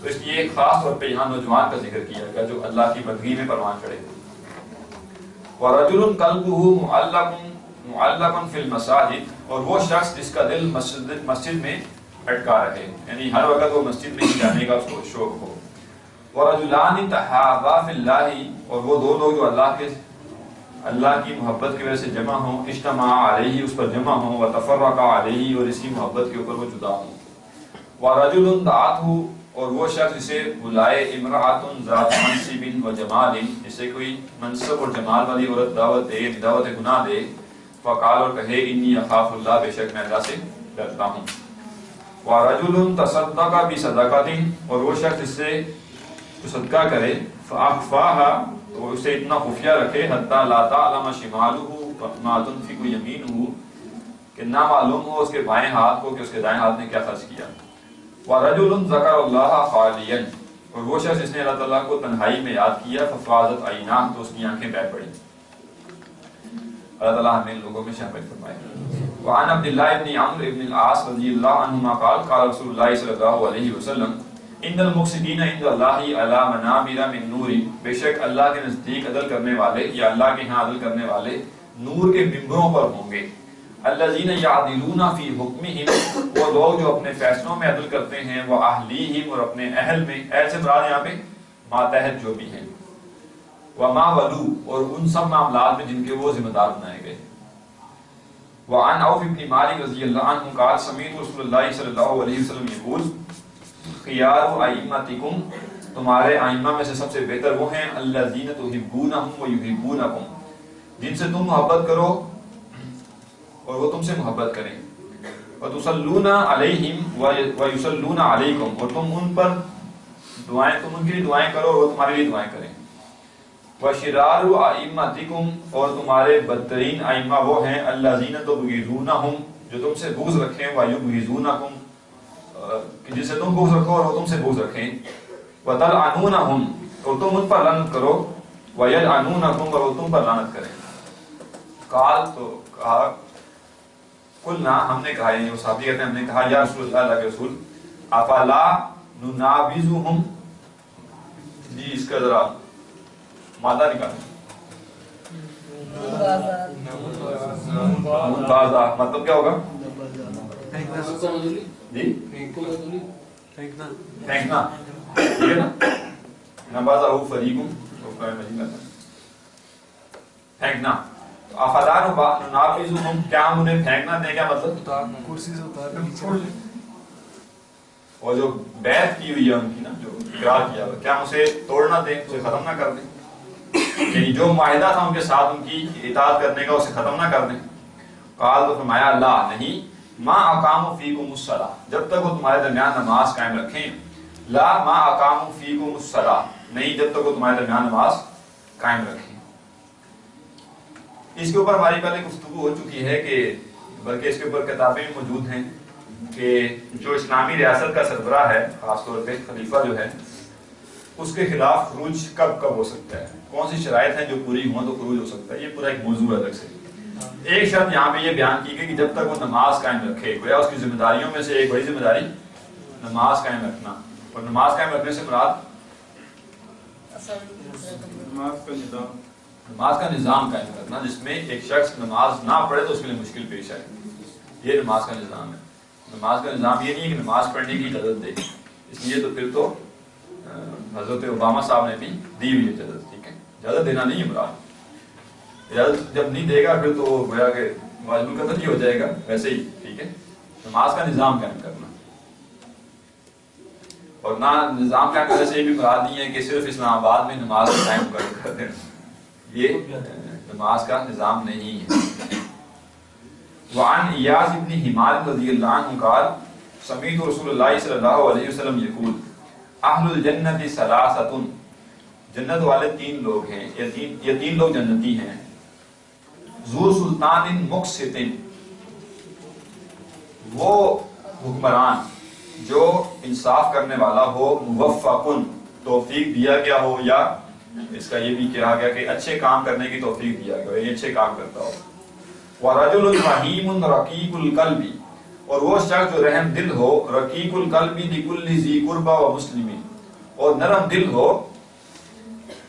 تو اس لیے خاص طور پہ یہاں نوجوان کا ذکر کیا گیا جو اللہ کی بندگی میں پروان چڑھے. وَرَجُلٌ قَلْبُهُ مُعَلَّقٌ فِي الْمَسَاجِدِ، اور وہ شخص جس کا دل مسجد میں اٹکا رہے، یعنی ہر وقت وہ مسجد میں ہی جانے کا اس کو شوق ہو. وَرَجُلَانِ تَحَابَا فِي اللَّهِ، اور وہ دو لوگ جو اللہ کی محبت کی وجہ سے جمع ہوں، اجتماع علیہ، اس پر جمع ہوں، وتفرقا علیہ، اور اسی محبت کے اوپر وہ جدا ہوں. وَرَجُلٌ دَعَتْهُ، اور وہ شخص جسے بلائے امرأۃ ذات منصب و جمال، جسے کوئی منصب اور جمال والی عورت دعوت گناہ دے، فقال، اور کہے، انی اخاف اللہ، بے شک میں اللہ سے ڈرتا ہوں. وَرَجُلٌ تَصَدَّقَ بِصَدَقَةٍ، اور وہ شخص جس سے صدقہ کرے، فَأَخْفَاهَا، تو اسے اتنا خفیہ رکھے، حتیٰ لا تعلم شمالہ ما تنفق یمینہ، کہ نہ معلوم ہو اس کے بائیں ہاتھ کو کہ اس کے دائیں ہاتھ نے کیا خرچ کیا. وَرَجُلٌ ذَكَرَ اللَّهَ خَالِيًا، اور وہ شخص جس نے اللہ تعالیٰ کو تنہائی میں یاد کیا، فَفَاضَتْ عَيْنَاهُ، تو اس کی آنکھیں بہہ پڑی. اللہ تعالیٰ ہمیں ان لوگوں میں شامل فرمائے. وعن عبد اللہ بن عمرو بن العاص رضی اللہ عنہما قال قال رسول اللہ صلی اللہ علیہ وسلم ان المقسطین عند اللہ علی منابر من نور، بے شک اللہ کے نزدیک عدل کرنے والے یا اللہ کے ہاں عدل کرنے والے نور کے ممبروں پر ہوں گے. الذین یعدلون فی حکمہم، وہ لوگ جو اپنے فیصلوں میں عدل کرتے ہیں، وہ اہلیہم، اور اپنے اہل میں، اہل سے مراد یہاں پہ ماتحت جو بھی ہیں، وما ولو، اور ان سب معاملات میں جن کے وہ ذمہ دار بنائے گئے. وعن عوف بن مالک رضی اللہ عنہ قال سمعت رسول اللہ صلی اللہ علیہ وسلم یقول خیار ائمتکم، تمہارے ائمہ میں سے سب سے بہتر وہ ہیں الذین تحبونہم ویحبونکم، جن سے تم محبت کرو اور وہ تم سے محبت کریں. وتصلون علیہم ویصلون علیکم، اور تم ان پر دعائیں، تم ان کے لیے دعائیں کرو اور وہ تمہارے لیے دعائیں کریں. وشرار ائمتکم، اور تمہارے بدترین ائمہ وہ ہیں الذین تبغضونہم، جو تم سے بغض رکھیں، ویبغضونکم، کہ جس سے تم بغض رکھو اور وہ تم سے بغض رکھیں. وتلعنونہم، اور تم ان پر لعنت کرو، ویلعنونکم، اور وہ تم پر لعنت کریں. قال، تو کہا، قلنا، ہم نے کہا، یعنی وہ صحابی کہتے ہیں ہم نے کہا، یا رسول اللہ، اللہ کے رسول، افلا ننابذہم، جی اس کا ذرا مادہ نکالیں. منبازہ مطلب کیا ہوگا؟ جی پھینکنا، ٹھیک ہے نا. نبازہ ہو فریقم، پھینکنا. افلا ننابذہم، کیا ہم انہیں پھینکنا دیں، کیا مطلب؟ کرسی سے اتارنا. اور جو بیعت کی ہوئی ہے ان کی نا، جو اقرار کیا ہوا، کیا ہم اسے توڑنا دیں، اسے ختم نہ کر دیں، یعنی جو معاہدہ تھا ان کے ساتھ ان کی اطاعت کرنے کا، اسے ختم نہ کر دیں. قال، تو فرمایا، اللہ نہیں، ما اقاموا فیکم الصلاۃ، جب تک وہ تمہارے درمیان نماز قائم رکھیں. لا ما اقاموا فیکم الصلاۃ، نہیں جب تک وہ تمہارے درمیان نماز قائم رکھیں. اس کے اوپر ہماری پہلے گفتگو ہو چکی ہے کہ بلکہ اس کے اوپر کتابیں موجود ہیں کہ جو اسلامی ریاست کا سربراہ ہے، خاص طور پہ خلیفہ جو ہے، اس کے خلاف خروج کب کب ہو سکتا ہے، کون سی شرائط ہیں جو پوری ہوں تو خروج ہو سکتا ہے. یہ پورا ایک موضوع ہے الگ سے. ایک شرط یہاں پہ یہ بیان کی گئی کہ جب تک وہ نماز قائم رکھے، گویا اس کی ذمہ داریوں میں سے ایک بڑی ذمہ داری نماز قائم رکھنا. اور نماز قائم رکھنے سے مراد نماز کا نظام قائم کرنا، جس میں ایک شخص نماز نہ پڑھے تو اس کے لیے مشکل پیش آئے. یہ نماز کا نظام ہے. نماز کا نظام یہ نہیں ہے کہ نماز پڑھنے کی اجازت دے، اس لیے تو پھر تو حضرت اوباما صاحب نے بھی دی ہوئی اجازت. ٹھیک ہے، اجازت دینا نہیں ہے مراد. اجازت جب نہیں دے گا پھر تو وہ گویا کہ واجب القتل ہی ہو جائے گا. ویسے ہی ٹھیک ہے، نماز کا نظام قائم کرنا. اور نہ نظام قائم کرنے سے یہ بھی مراد نہیں ہے کہ صرف اسلام آباد میں نماز قائم کر دینا، یہ نماز کا نظام نہیں ہے. وعن ایاز ابن حمار رضی اللہ عنہ قال سمعت رسول اللہ صلی اللہ علیہ وسلم یقول اہل الجنت ثلاثۃ، جنت والے تین لوگ ہیں، یہ تین لوگ جنتی ہیں. ذو سلطان مقسط، وہ حکمران جو انصاف کرنے والا ہو، موفق، توفیق دیا گیا ہو، یا اس کا یہ بھی کہا گیا کہ اچھے کام کرنے کی توفیق دیا گیا، یہ اچھے کام کرتا ہو. وَرَجُلٌ رَحِيمٌ رَقِيقُ الْقَلْبِ، اور وہ شخص جو رحم دل ہو، رقیق القلب لکل ذی قربى و مسلم، اور نرم دل ہو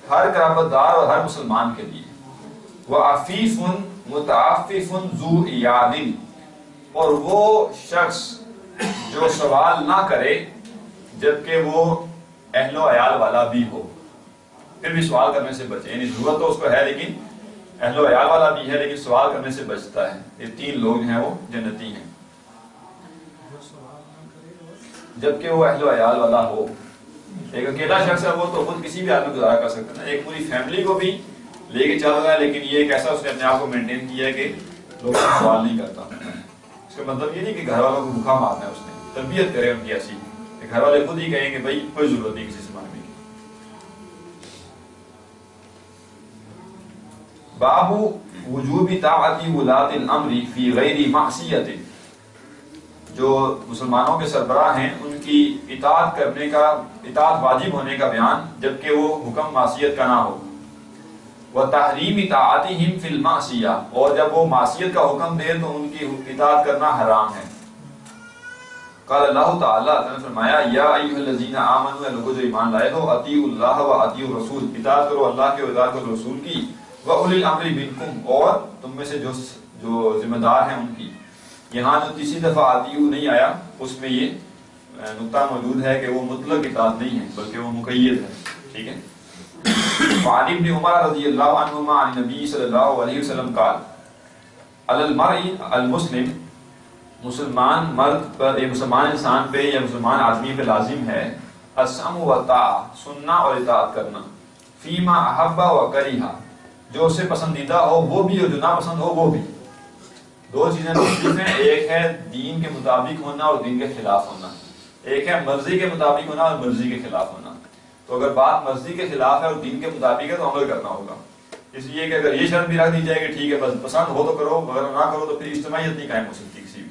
ہر قرابت دار اور ہر مسلمان کے لیے، وعفیف متعفف ذو عیال، اور وہ شخص جو سوال نہ کرے جبکہ وہ اہل و عیال والا بھی ہو، پھر بھی سوال کرنے سے بچے، یعنی ضرورت تو اس کو ہے لیکن اہل و عیال والا بھی ہے لیکن سوال کرنے سے بچتا ہے۔ یہ 3 لوگ ہیں وہ جنتی ہیں، جبکہ وہ اہل و عیال والا ہو۔ ایک اکیلا شخص ہے وہ تو خود کسی بھی حال میں گزارا کر سکتا ہے، ایک پوری فیملی کو بھی لے کے چل رہا ہے لیکن یہ ایک ایسا اس نے اپنے آپ کو مینٹین کیا ہے کہ لوگوں سے سوال نہیں کرتا۔ اس کا مطلب یہ نہیں کہ گھر والوں کو بھوکا مارنا ہے، اس نے تربیت کرے ان کی ایسی کہ گھر والے خود ہی کہیں کہ بھائی کوئی ضرورت نہیں کسی سے مانگنے کی۔ باب وجوب طاعت ولاۃ الامر فی غیر معصیت، جو مسلمانوں کے سربراہ ہیں ان کی اطاعت کرنے کا، اطاعت واجب ہونے کا بیان جبکہ وہ حکم معصیت کا نہ ہو، وتحریم طاعتہم فی المعصیہ، اور جب وہ معصیت کا حکم دے تو ان کی اطاعت کرنا حرام ہے۔ قال اللہ تعالی، اللہ نے فرمایا یا ایھا الذین آمنوا، اے لوگوں جو ایمان لائے ہو، اطیعوا اللہ و اطیعوا الرسول، اطاعت کرو اللہ کی اور اطاعت کرو رسول کی، وَأُولِي الْأَمْرِ مِنْكُمْ، اور تم میں سے جو ذمہ دار ہیں ان کی۔ یہاں جو تیسری دفعہ اطیعوا نہیں آیا اس میں یہ نقطہ موجود ہے کہ وہ مطلق اطاعت نہیں ہے بلکہ وہ مقید ہے، ٹھیک ہے۔ وعن ابن عمر رضی اللہ عنہما عن نبی صلی اللہ علیہ وسلم قال علی المرء المسلم، مسلمان مرد پر، ایک مسلمان انسان پہ یا مسلمان آدمی پہ لازم ہے السمع والطاعہ، سننا اور اطاعت کرنا، فیما احب و کریہ، جو اسے پسندیدہ ہو وہ بھی اور جو ناپسند ہو وہ بھی۔ 2 چیزیں مختلف ہیں، ایک ہے دین کے مطابق ہونا اور دین کے خلاف ہونا، ایک ہے مرضی کے مطابق ہونا اور مرضی کے خلاف ہونا۔ تو اگر بات مرضی کے خلاف ہے اور دین کے مطابق ہے تو عمل کرنا ہوگا، اس لیے کہ اگر یہ شرط بھی رکھ دی جائے کہ ٹھیک ہے بس پسند ہو تو کرو، اگر نہ کرو تو پھر اجتماعیت نہیں قائم ہو سکتی کسی بھی۔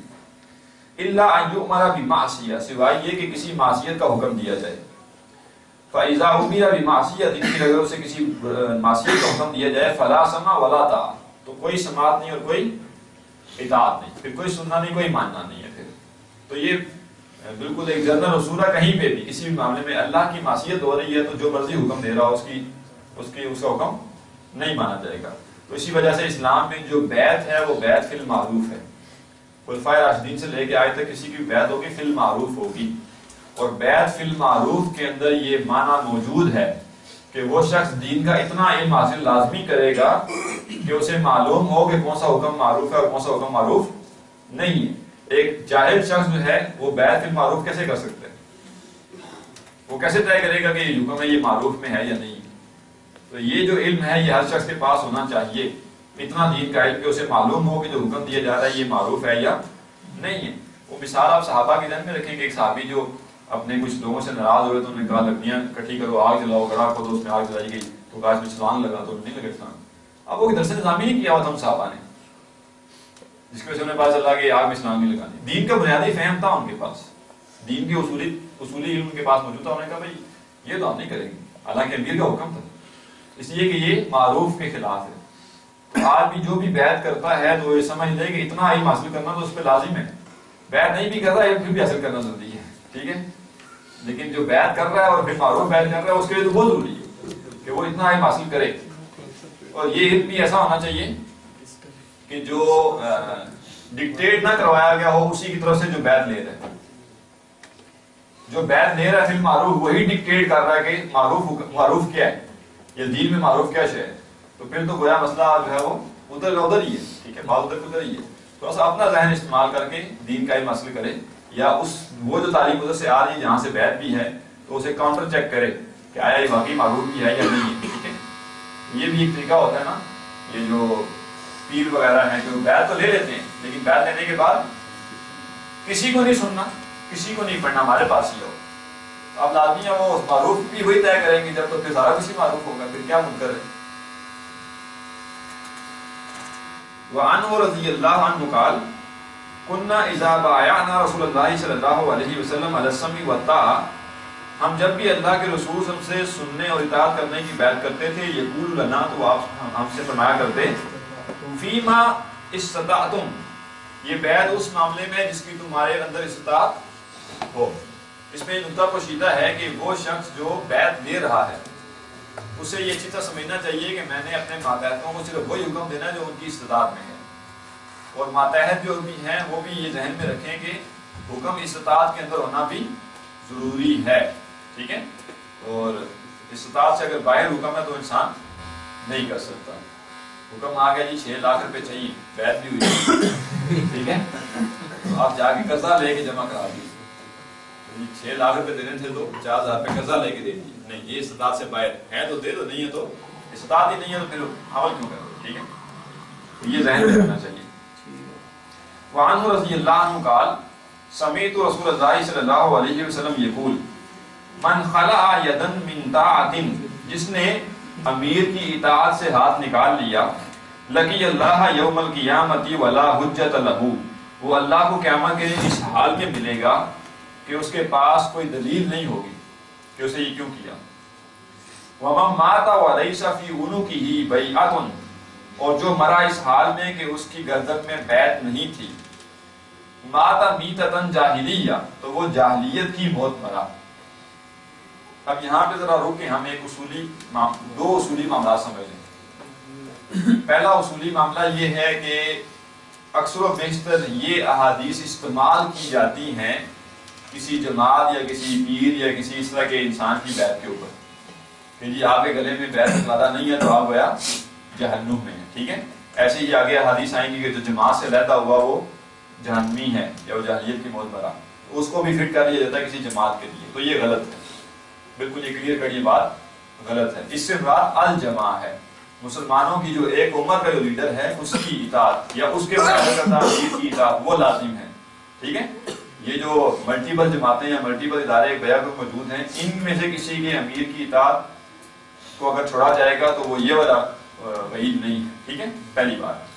الا ان یؤمر بمعصیہ، سوائے یہ کہ کسی معصیت کا حکم دیا جائے۔ فاذا امر بمعصیۃ، اگر اسے کسی معصیت کا حکم دیا جائے، فلا سمع ولا طاعہ، تو کوئی سماعت نہیں اور کوئی اطاعت نہیں، پھر کوئی سننا نہیں کوئی ماننا نہیں ہے۔ پھر تو یہ بالکل ایک جنرل اصول ہے، کہیں پہ بھی کسی بھی معاملے میں اللہ کی معصیت ہو رہی ہے تو جو مرضی حکم دے رہا ہو اس کا حکم نہیں مانا جائے گا۔ تو اسی وجہ سے اسلام میں جو بیعت ہے وہ بیعت فی المعروف ہے، خلفائے راشدین سے لے کے آج تک کسی کی بیعت ہوگی فی المعروف ہوگی، اور بیعت فی المعروف کے اندر یہ معنی موجود ہے کہ وہ شخص دین کا اتنا علم حاصل لازمی کرے گا کہ اسے معلوم ہو کہ کون سا حکم معروف ہے اور کون سا حکم معروف نہیں ہے۔ ایک جاہل شخص جو ہے وہ بیعت فی المعروف کیسے کر سکتا ہے؟ وہ کیسے طے کرے گا کہ یہ حکم ہے یہ معروف میں ہے یا نہیں؟ تو یہ جو علم ہے یہ ہر شخص کے پاس ہونا چاہیے، اتنا دین کا علم کہ اسے معلوم ہو کہ جو حکم دیا جا رہا ہے یہ معروف ہے یا نہیں ہے۔ وہ مثال آپ صحابہ کے ذہن میں رکھیں کہ ایک صحابی جو اپنے کچھ لوگوں سے ناراض ہوئے تو انہوں نے کہا لکڑیاں اکٹھی کرو، آگ جلاؤ، گڑھا کھودو، اس میں آگ جلائی گئی تو کہا اس میں چھلانگ لگا تو نہیں لگے چھلانگ۔ اب وہ درس نظامی نہیں کیا ہوا تھا صحابہ نے، جس کی وجہ سے انہیں پتا چلا کہ آگ میں چھلانگ نہیں لگانی۔ دین کا بنیادی فہم تھا ان کے پاس، دین کے اصولی علم ان کے پاس موجود تھا، انہوں نے کہا بھائی یہ تو ہم نہیں کریں گے، حالانکہ امیر کا حکم تھا، اس لیے کہ یہ معروف کے خلاف ہے۔ تو آج بھی جو بھی بیعت کرتا ہے تو یہ سمجھ لے کہ اتنا علم حاصل کرنا تو اس پہ لازم ہے، بیعت نہیں بھی کر رہا ہے پھر بھی حاصل کرنا ضروری ہے، ٹھیک ہے۔ لیکن جو بیعت کر رہا ہے اور پھر معروف بیعت کر رہا ہے اس کے لیے تو بہت ضروری ہے کہ وہ اتنا علم حاصل کرے، اور یہ علم بھی ایسا ہونا چاہیے کہ جو ڈکٹیٹ نہ کروایا گیا ہو اسی کی طرف سے جو بیعت لے رہا ہے۔ جو بیعت لے رہا ہے فی المعروف وہی ڈکٹیٹ کر رہا ہے کہ معروف کیا ہے، یا دین میں معروف کیا شے ہے، تو پھر تو گویا مسئلہ جو ہے وہ ادھر ہی ہے، ٹھیک ہے، بات ادھر ہی ہے۔ تھوڑا سا اپنا ذہن استعمال کر کے دین کا علم حاصل کرے، یا وہ جو تعلیم ادھر سے آ رہی ہے جہاں سے بیعت بھی ہے تو اسے کاؤنٹر چیک کرے کہ آیا یہ واقعی معروف بھی ہے یا نہیں ہے، ٹھیک ہے۔ یہ بھی ایک طریقہ ہوتا ہے نا، یہ جو پیر وغیرہ ہیں جو بیعت تو لے لیتے ہیں لیکن بیعت لینے کے بعد کسی کو نہیں سننا، کسی کو نہیں پڑھنا، ہمارے پاس ہی ہو۔ اب لازمی ہے وہ معروف بھی وہی طے کریں گے جب تو پھر سارا کسی معروف ہوگا، پھر کیا منکر ہے۔ وعنہ رضی اللہ عنہ قال کنا اذا بایعنا رسول اللہ صلی اللہ علیہ وسلم علی السمع والطاعہ، ہم جب بھی اللہ کے رسول صلی اللہ علیہ وسلم سے سننے اور اطاعت کرنے کی بیعت کرتے تھے، یقول لنا، تو آپ ہم سے فرمایا کرتے، فیما استطعتم، یہ بیعت اس معاملے میں جس کی تمہارے اندر استطاعت ہو. اس میں نقطہ پوشیدہ ہے کہ وہ شخص جو بیعت دے رہا ہے اسے یہ اچھی طرح سمجھنا چاہیے کہ میں نے اپنے ماتحتوں کو صرف وہی حکم دینا جو ان کی استطاعت میں ہے، اور ماتحت جو بھی ہیں وہ بھی یہ ذہن میں رکھیں کہ حکم استطاعت کے اندر ہونا بھی ضروری ہے. ٹھیک ہے، اور استطاعت سے اگر باہر حکم ہے تو انسان نہیں کر سکتا. حکم آ گیا جی 6 لاکھ روپے چاہیے، بیعت بھی ہوئی، ٹھیک ہے، تو آپ جا کے قرضہ لے کے جمع کرا دیجیے. 6 لاکھ روپے دینے تھے تو 50,000 روپے قرضہ لے کے دے دیجیے. نہیں، یہ استطاعت سے باہر ہے تو دے دو، نہیں ہے تو استطاعت ہی نہیں ہے تو پھر عمل کیوں کرو. ٹھیک ہے، تو یہ ذہن میں رکھنا چاہیے. وعنہ رضی اللہ عنہ قال سمعت رسول اللہ صلی اللہ علیہ وسلم یقول من خلع یدا من طاعت، جس نے امیر کی اطاعت سے ہاتھ نکال لیا، لقی اللہ یوم القیامت ولا حجت لہ، وہ اللہ کو قیامت کے دن اس حال میں ملے گا کہ اس کے پاس کوئی دلیل نہیں ہوگی کہ اسے یہ کیوں کیا. ومن مات وليس في عنقه بیعۃ، اور جو مرا اس حال میں کہ اس کی گردن میں بیعت نہیں تھی، مات میتۃ جاہلیہ، تو وہ جاہلیت کی موت مرا. اب یہاں پہ ذرا رک کے ہم ایک دو اصولی معاملات سمجھ لیں. پہلا اصولی معاملہ یہ ہے کہ اکثر و بیشتر یہ احادیث استعمال کی جاتی ہیں کسی جماعت یا کسی پیر یا کسی اس طرح کے انسان کی بیعت کے اوپر کہ جی آپ کے گلے میں بیعت ارادہ نہیں ہے تو آپ گویا جہنم میں ہے. ٹھیک ہے، ایسے ہی آگے حدیث آئیں گی کہ جو جماعت سے علیحدہ ہوا وہ جہنمی ہے یا وہ جاہلیت کی موت مرا، اس کو بھی فٹ کر لیا جاتا ہے کسی جماعت کے لیے. تو یہ غلط ہے، بالکل یہ کلیئر کر، یہ بات غلط ہے. اس سے مراد الجماع ہے، مسلمانوں کی جو ایک امت کا جو لیڈر ہے اس کی اطاعت یا اس کے مقابلے کرتا امیر کی اطاعت وہ لازم ہے. ٹھیک ہے، یہ جو ملٹیپل جماعتیں یا ملٹیپل ادارے ایک بیعت میں موجود ہیں، ان میں سے کسی کے امیر کی اطاعت کو اگر چھوڑا جائے گا تو وہ یہ والا وعید نہیں ہے. ٹھیک ہے، پہلی بات.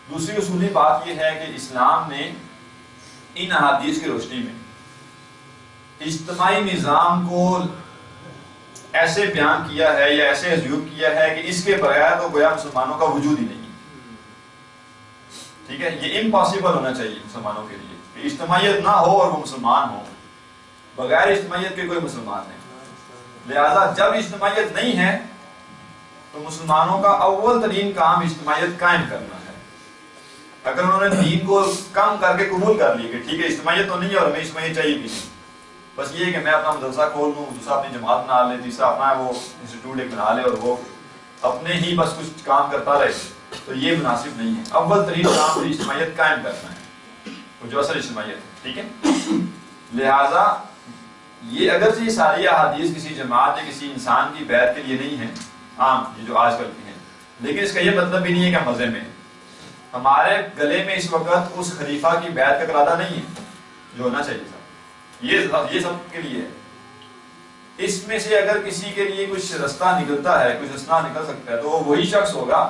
دوسری اصولی بات یہ ہے کہ اسلام نے ان احادیث کی روشنی میں اجتماعی نظام کو ایسے بیان کیا ہے یا ایسے ازیوم کیا ہے کہ اس کے بغیر تو گویا مسلمانوں کا وجود ہی نہیں. ٹھیک ہے، یہ امپاسبل ہونا چاہیے مسلمانوں کے لیے کہ اجتماعیت نہ ہو اور وہ مسلمان ہو. بغیر اجتماعیت کے کوئی مسلمان نہیں. لہذا جب اجتماعیت نہیں ہے تو مسلمانوں کا اول ترین کام اجتماعیت قائم کرنا ہے. اگر انہوں نے دین کو کم کر کے قبول کر لی کہ ٹھیک ہے اجتماعیت تو نہیں ہے اور ہمیں اجتماعیت چاہیے بھی نہیں، بس یہ کہ میں اپنا مدرسہ کھول لوں، دوسرا اپنی جماعت بنا لے، تیسرا اپنا وہ انسٹیٹیوٹ ایک بنا لے اور وہ اپنے ہی بس کچھ کام کرتا رہے، تو یہ مناسب نہیں ہے. اول ترین کام اجتماعیت قائم کرنا ہے، وہ جو اصل اجتماعیت ہے. ٹھیک ہے، لہٰذا یہ اگرچہ یہ ساری احادیث کسی جماعت یا کسی انسان کی بیعت کے لیے نہیں ہیں عام یہ جو آج کل کی ہیں، لیکن اس کا یہ مطلب بھی نہیں ہے کہ مزے میں ہمارے گلے میں اس وقت اس خلیفہ کی بیعت کا ارادہ نہیں ہے جو ہونا چاہیے تھا. یہ سب کے لیے ہے. اس میں سے اگر کسی کے لیے کچھ رستہ نکلتا ہے، کچھ رستہ نکل سکتا ہے تو وہ وہی شخص ہوگا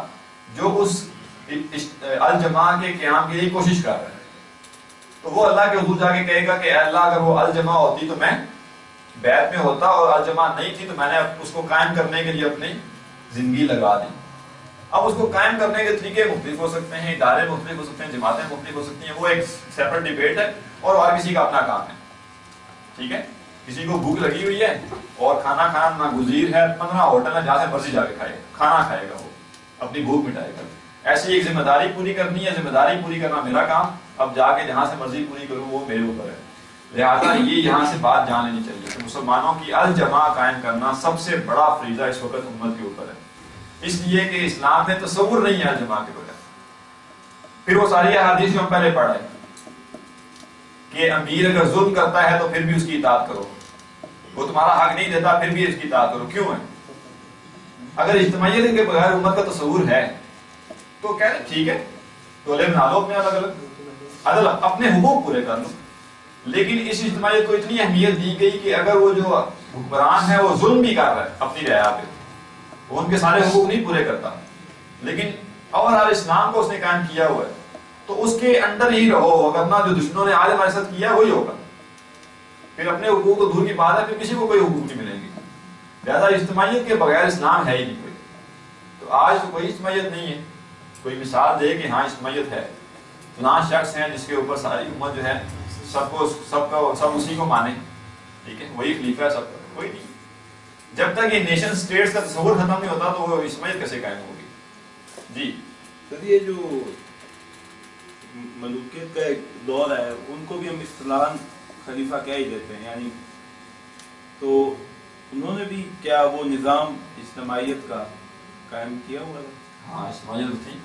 جو اس الجماع کے قیام کے لیے کوشش کر رہا ہے. تو وہ اللہ کے حضور جا کے کہے گا کہ اے اللہ اگر وہ الجماع ہوتی تو میں بیعت میں ہوتا، اور الجماع نہیں تھی تو میں نے اس کو قائم کرنے کے لیے اپنی زندگی لگا دی. اب اس کو قائم کرنے کے طریقے مختلف ہو سکتے ہیں، ادارے مختلف ہو سکتے ہیں، جماعتیں مختلف ہو سکتی ہیں، وہ ایک سیپریٹ ڈیبیٹ ہے اور ہر کسی کا اپنا کام ہے. ٹھیک ہے، کسی کو بھوک لگی ہوئی ہے اور کھانا کھانا ناگزیر ہے، 15 ہوٹل ہے جہاں سے مرضی جا کے کھائے گا، کھانا کھائے گا، وہ اپنی بھوک مٹائے گا. ایسی ایک ذمہ داری پوری کرنی ہے، ذمہ داری پوری کرنا میرا کام، اب جا کے جہاں سے مرضی پوری کروں وہ میرے اوپر ہے. لہٰذا یہ یہاں سے بات جان لینی چاہیے کہ مسلمانوں کی الجماع قائم کرنا سب سے بڑا فریضہ اس وقت امت کے اوپر ہے، اس لیے کہ اسلام میں تصور نہیں ہے الجماع کے بغیر. پھر وہ ساری احادیث جو ہم پہلے پڑھ رہے ہیں کہ امیر اگر ظلم کرتا ہے تو پھر بھی اس کی اطاعت کرو، وہ تمہارا حق نہیں دیتا پھر بھی اس کی اطاعت کرو. کیوں ہے؟ اگر اجتماعیت کے بغیر امت کا تصور ہے تو کہہ رہے ٹھیک ہے ٹولے بنا لو اپنے الگ الگ اپنے حقوق پورے کر لو. لیکن اس اجتماعیت کو اتنی اہمیت دی گئی کہ اگر وہ جو حکمران ہے وہ ظلم بھی کر رہا ہے اپنی رعایا پہ، وہ ان کے سارے حقوق نہیں پورے کرتا، لیکن اوور اسلام کو اس نے قائم کیا ہوا ہے تو اس کے اندر ہی رہو، ورنہ جو دشمنوں نے آج ہمارے ساتھ کیا وہی ہوگا. پھر اپنے حقوق تو دور کی بات ہے، پھر کسی کو کوئی حقوق نہیں ملیں گے. لہٰذا اجتماعیت کے بغیر اسلام ہے ہی نہیں کوئی. تو آج تو کوئی اجتماعیت نہیں ہے. کوئی مثال دے کہ ہاں اجتماعیت ہے فلاں شخص ہیں جس کے اوپر ساری امت جو ہے سب اسی کو مانے، ٹھیک ہے، وہی خلیفہ ہے سب کا، کوئی نہیں. جب تک یہ نیشن سٹیٹس کا تصور ختم نہیں ہوتا تو وہ اسماعیل کیسے قائم ہوگی؟ جی سر یہ جو ملوکیت کا ایک دور ہے ان کو بھی ہم اصطلاحاً خلیفہ کہہ ہی دیتے ہیں، یعنی تو انہوں نے بھی کیا وہ نظام اجتماعیت کا قائم کیا ہوا ہے؟ ہاں اجتماعیت تو تھی.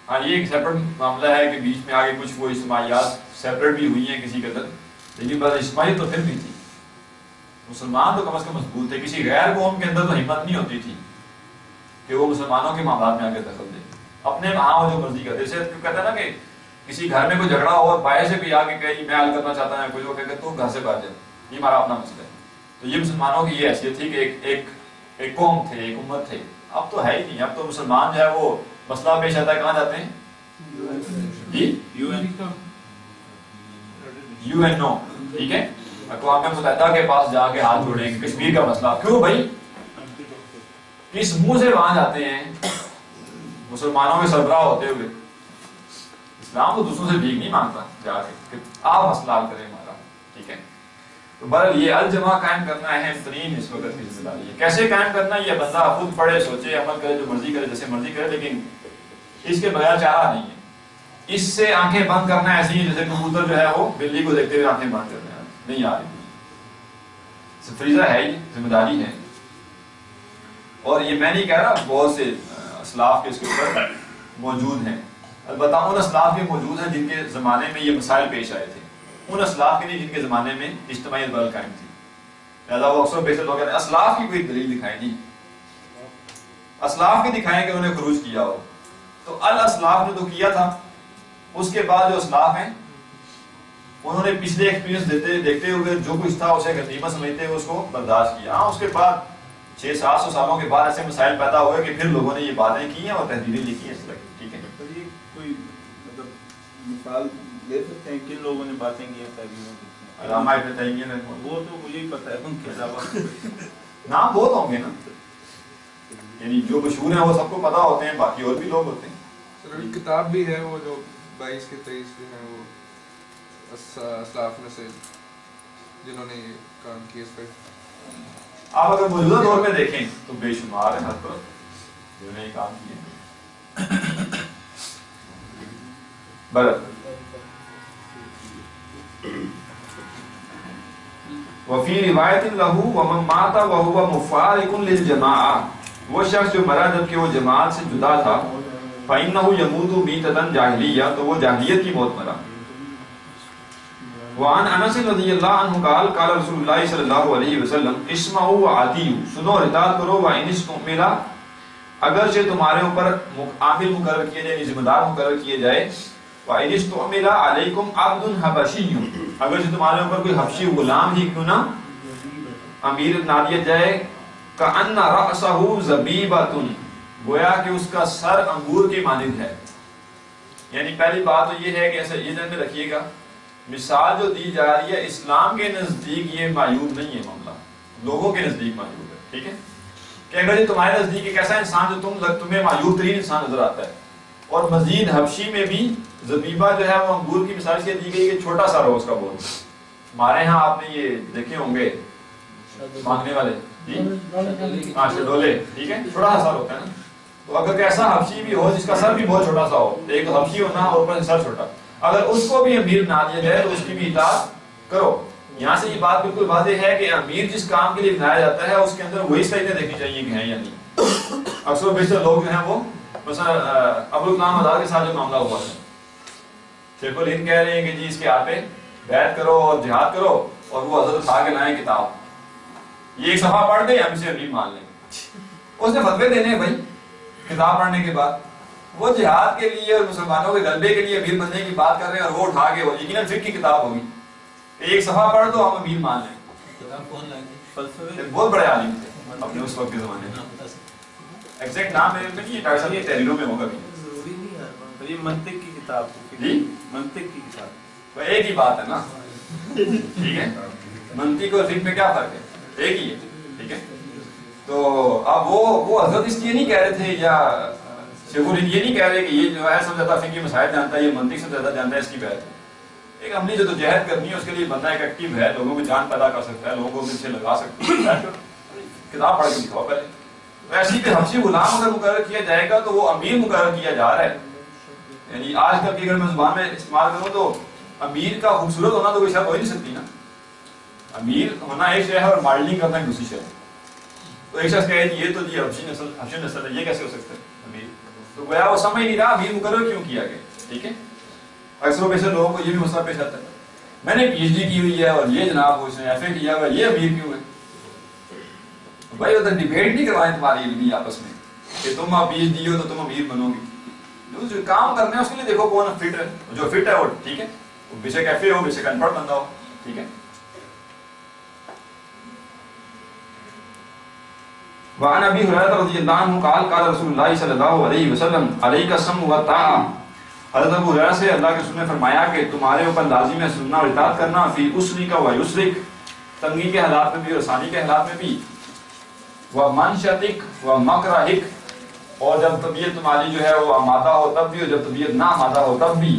ہاں یہ ایک سیپریٹ معاملہ ہے کہ بیچ میں آگے کچھ وہ اجتماعیات سیپریٹ بھی ہوئی ہیں کسی قدر، لیکن بس اجتماعیت تو پھر بھی تھی. مسلمان تو کم از کم مضبوط تھے، کسی غیر قوم کے اندر تو ہمت نہیں ہوتی تھی کہ وہ مسلمانوں کے معاملات میں آ کے دخل دے، اپنے وہاں وہ جو مرضی کرتے. جیسے کہتے ہیں نا کہ کسی گھر میں کوئی جھگڑا ہو اور بائیں سے کوئی آ کے کہے میں حل کرنا چاہتا ہوں، کوئی وہ کہے تو گھر سے باہر جا، یہ ہمارا اپنا مسئلہ ہے. تو یہ مسلمانوں کی یہ حیثیت تھی کہ ایک قوم تھے، ایک امت تھے. اب تو ہے ہی نہیں، اب تو مسلمان جو ہے وہ مسئلہ پیش آتا ہے کہاں جاتے ہیں؟ جی UNO، ٹھیک ہے، اقوام متحدہ کے پاس جا کے ہاتھ جوڑیں گے کشمیر کا مسئلہ. کیوں بھائی؟ کس منہ سے وہاں جاتے ہیں مسلمانوں کے سربراہ ہوتے ہوئے؟ اسلام تو دوسروں سے بھیک نہیں مانگتا جا کے کہ آپ مسئلہ حل کریں ہمارا، ٹھیک ہے. تو بہرحال یہ الجماع قائم کرنا اہم ترین اس وقت کی ذمہ داری ہے. کیسے قائم کرنا؟ یہ بندہ خود پڑھے، سوچے، عمل کرے، جو مرضی کرے، جیسے مرضی کرے، لیکن اس کے بغیر چارہ نہیں ہے. اس سے آنکھیں بند کرنا ایسی ہے جیسے کبوتر جو ہے وہ بلی کو دیکھتے ہوئے آنکھیں بند کرتے ہیں، نہیں آ رہی. فریضہ ہے، یہ ذمہ داری ہے. اور یہ میں نہیں کہہ رہا، بہت سے اسلاف کے اس کے اوپر موجود ہیں. البتہ ان اسلاف کے موجود ہیں جن کے زمانے میں یہ مسائل پیش آئے تھے، ان اسلاف کے نہیں جن کے زمانے میں اجتماعیت بل قائم تھی. لہٰذا وہ اکثر بیشتر لوگ کہتے ہیں اسلاف کی کوئی دلیل دکھائیں جی، اسلاف کی دکھائیں کہ انہوں نے خروج کیا ہو. تو الاسلاف نے تو کیا تھا، اس کے بعد جو اسلاف ہیں انہوں نے پچھلے ایکسپیرینس دیکھتے ہوئے جو کچھ تھا اسے غنیمت سمجھتے ہوئے اس کو برداشت کیا. ہاں اس کے بعد 600-700 سالوں کے بعد ایسے مسائل پیدا ہوئے کہ پھر لوگوں نے یہ باتیں کی ہیں اور تحریریں لکھی ہیں اس طرح کی، ٹھیک ہے. یہ کوئی مطلب مثال دے سکتے ہیں کن لوگوں نے باتیں کی ہیں تحریریں لکھی ہیں؟ علامہ ابن تیمیہ نے، وہ تو مجھے ہی پتہ ہے، ان کے علاوہ نام بہت ہوں گے نا، یعنی جو مشہور ہیں وہ سب کو پتہ ہوتے ہیں، باقی اور بھی لوگ ہوتے ہیں. سر کتاب بھی ہے وہ جو 22 کے 23 جو ہیں وہ اسلاف میں سے جنہوں نے یہ کام کیا. اس پہ آپ اگر موجودہ دور میں دیکھیں تو بے شمار ہیں ہر طرف جنہوں نے یہ کام کیا. وفی روایت لہو ومن مات وہو مفارق للجماعہ، وہ شخص جو مرا جبکہ وہ جماعت سے جدا تھا، فإنہ یموت میتۃ جاہلیہ، تو وہ جاہلیت کی موت مرا. وعن انس رضی اللہ عنہ قال قال رسول اللہ صلی اللہ علیہ وسلم اسمعوا وعطیعوا، سنو اور اطاعت کرو. وإن استعمل، اگرچہ تمہارے اوپر عامل مقرر کیے جائے، ذمہ دار مقرر کیے جائے. وإن استعمل علیکم عبد حبشی، اگرچہ تمہارے اوپر کوئی حبشی غلام ہی کیوں نہ امیر بنا دیا جائے. کأن رأسہ زبیبۃ، گویا کہ اس کا سر انگور کی مانند ہے. یعنی پہلی بات تو یہ ہے کہ ایسا یہ ذہن میں رکھیے گا، مثال جو دی جا رہی ہے اسلام کے نزدیک یہ معیوب نہیں ہے معاملہ، لوگوں کے نزدیک معیوب ہے، ٹھیک ہے. کہ اگر یہ تمہارے نزدیک ایک ایسا انسان جو تمہیں معیوب ترین انسان نظر آتا ہے، اور مزید حبشی میں بھی زبیبہ جو ہے وہ انگور کی مثال سے دی گئی کہ چھوٹا سا رہو اس کا بول. ہمارے ہاں آپ نے یہ دیکھے ہوں گے مانگنے والے، جی ہاں شڈولے، ٹھیک ہے، چھوٹا سا سر ہوتا ہے نا. تو اگر ایسا حبشی بھی ہو جس کا سر بھی بہت چھوٹا سا ہو، ایک حبشی ہونا اور اوپر سر چھوٹا، اگر اس کو بھی امیر بنا دیا جائے تو اس کی بھی اطاعت کرو. یہاں سے یہ بات بالکل واضح ہے کہ امیر جس کام کے لیے بنایا جاتا ہے اس کے اندر وہی صحیح دیکھنی چاہیے کہ ہیں یا نہیں. اکثر بیشتر لوگ جو ہیں وہ مثلا ابوالکلام آزاد کے ساتھ جو معاملہ ہوا ہے، شیخ الہند کہہ رہے ہیں کہ جی اس کے ہاتھ پہ بیعت کرو اور جہاد کرو، اور وہ حضرت اٹھا کے لائیں کتاب، یہ ایک صفحہ پڑھ دیں ہم اسے امیر مان لیں. اس نے فتوے دینے ہیں بھائی کتاب پڑھنے کے بعد. وہ جہاد کے لیے اور مسلمانوں کے غلبے کے لیے امیر بننے کی بات کر رہے ہیں، اور وہ اٹھا کے وہ یقیناً فقہ کی کتاب ہوگی، ایک صفحہ پڑھ دو ہم امیر مان لیں. بہت بڑے عالم تھے اپنے اس وقت کے زمانے میں، ایگزیکٹ نام میرے میں نہیں، ڈاکٹر صاحب یہ تحریروں میں ہوگا بھی. یہ منطق کی کتاب، جی منطق کی کتاب تو ایک ہی بات ہے نا، ٹھیک ہے. منطق اور فقہ میں کیا فرق ہے؟ ایک ہی ہے، ٹھیک ہے. تو اب وہ حضرت اس لیے نہیں کہہ رہے تھے یا شیخ الہند یہ نہیں کہہ رہے کہ یہ جو ہے سب سے زیادہ فقہی مسائل جانتا ہے، یہ منطق سے زیادہ جانتا ہے، اس کی بحث ہے۔ ایک ہم نے جو جہد کرنی ہے اس کے لیے بندہ ایک ایکٹیو ہے، لوگوں کو جان پیدا کر سکتا ہے، لوگوں کو مل سے لگا سکتا ہے، کتاب پڑھ کے دکھاؤ پہلے۔ ویسے کہ حبشی غلام اگر مقرر کیا جائے گا تو وہ امیر مقرر کیا جا رہا ہے، یعنی آج کل کی اگر میں زبان میں استعمال کروں تو امیر کا خوبصورت ہونا تو کوئی شرط ہو ہی نہیں سکتی نا، امیر ہونا ایک شے ہے اور ماڈلنگ کرنا ایک دوسری شے ہے۔ تو ایک شخص کہے یہ تو جی حبشی نسل ہے، یہ کیسے ہو سکتا ہے امیر؟ تو گویا وہ سمجھ نہیں رہا امیر مقرر کیوں کیا گیا، ٹھیک ہے۔ اکثر و بیشتر لوگوں کو یہ بھی مسئلہ پیش آتا ہے، میں نے پی ایچ ڈی کی ہوئی ہے اور یہ جناب اس نے ایف اے کیا ہوا ہے، یہ امیر کیوں ہے؟ بھائی ادھر ڈیبیٹ نہیں کروائیں تمہاری علمی آپس میں کہ تم آپ پی ایچ ڈی ہو تو تم امیر بنو گی، جو کام کرنا ہے اس کے لیے دیکھو کون فٹ ہے، جو فٹ ہے وہ ٹھیک ہے، بے شک ایف اے ہو، بے شک ان پڑھ بندہ ہو، ٹھیک ہے۔ وعن ابي هريره رضي الله عنه قال قال رسول الله صلى الله عليه وسلم عليك السمع والطاعه، حضرت ابو ہریرہ سے اللہ کے رسول نے فرمایا کہ تمہارے اوپر لازم ہے سننا اور اطاعت کرنا، فی اسرک و یسرک، تنگی کے حالات میں بھی اور آسانی کے حالات میں بھی، و منشطک و مکرہک، اور جب طبیعت تمہاری جو ہے وہ آمادہ ہو تب بھی اور جب طبیعت نہ آمادہ ہو تب بھی،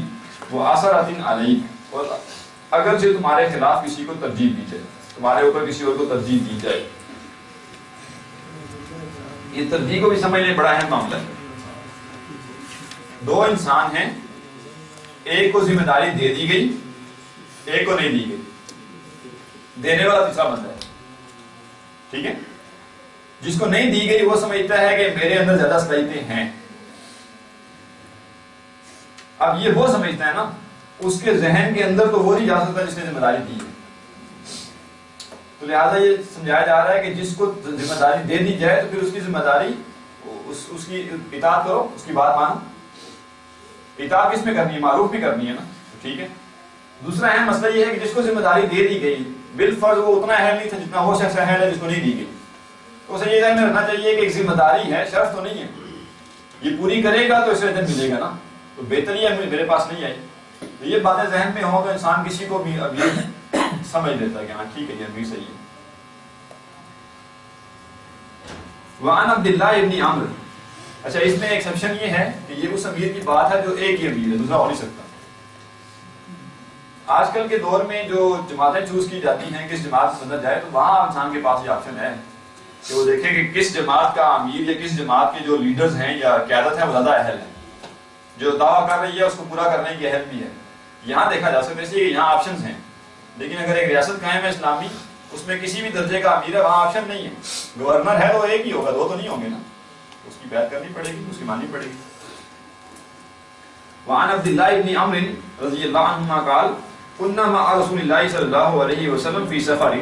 وہ اثرۃ علیک، اور اگرچہ تمہارے خلاف کسی کو ترجیح دی جائے، تمہارے اوپر کسی اور کو ترجیح دی جائے۔ یہ ترجیح کو بھی سمجھ لیں، بڑا اہم معاملہ ہے۔ دو انسان ہیں، ایک کو ذمہ داری دے دی گئی، ایک کو نہیں دی گئی، دینے والا تیسرا بندہ ہے، ٹھیک ہے۔ جس کو نہیں دی گئی وہ سمجھتا ہے کہ میرے اندر زیادہ صلاحیتیں ہیں، اب یہ وہ سمجھتا ہے نا، اس کے ذہن کے اندر تو وہ نہیں جا سکتا جس نے ذمہ داری دی ہے، تو لہٰذا یہ سمجھایا جا رہا ہے کہ جس کو ذمہ داری دے دی جائے تو پھر اس کی ذمہ داری، اس کی اطاعت کرو، اس کی بات مانو۔ اطاعت کس میں کرنی ہے؟ معروف بھی کرنی ہے نا، ٹھیک ہے۔ دوسرا اہم مسئلہ یہ ہے کہ جس کو ذمہ داری دے دی گئی بالفرض وہ اتنا اہل نہیں تھا جتنا وہ شخص اہل ہے جس کو نہیں دی گئی، تو اسے یہ ذہن میں رکھنا چاہیے کہ ایک ذمہ داری ہے، شرط تو نہیں ہے، یہ پوری کرے گا تو اسے اجر ملے گا نا، تو بہتر یہ ہے میرے پاس نہیں آئی، تو یہ باتیں ذہن میں ہوں تو انسان کسی کو بھی امیر سمجھ لیتا ہے کہ ہاں ٹھیک ہے یہ امیر صحیح ہے۔ وعن عبداللہ ابن عمرو، اچھا اس میں ایکسیپشن یہ ہے کہ یہ اس امیر کی بات ہے جو ایک ہی امیر ہے، دوسرا ہو نہیں سکتا۔ آج کل کے دور میں جو جماعتیں چوز کی جاتی ہیں کس جماعت سے اندر جائے، تو وہاں انسان کے پاس یہ آپشن ہے کہ وہ دیکھے کہ کس جماعت کا امیر یا کس جماعت کے جو لیڈرز ہیں یا قیادت ہے وہ زیادہ اہل ہے، جو دعویٰ کر رہی ہے اس کو پورا کرنے کی اہل بھی ہے، یہاں دیکھا جا سکتا ہے، اس لیے یہاں آپشنز ہیں۔ لیکن اگر ایک ریاست قائم ہے اسلامی، اس میں کسی بھی درجے کا امیر ہے، وہاں آپشن نہیں ہے، گورنر ہے تو ایک ہی ہوگا، دو تو نہیں ہوں گے نا، اس کی بیعت کرنی پڑے گی، اس کی ماننی پڑے گی۔ وعن عبداللہ ابن عمرو رضی اللہ عنہما قال كنا مع رسول اللہ صلی اللہ علیہ وسلم فی سفر،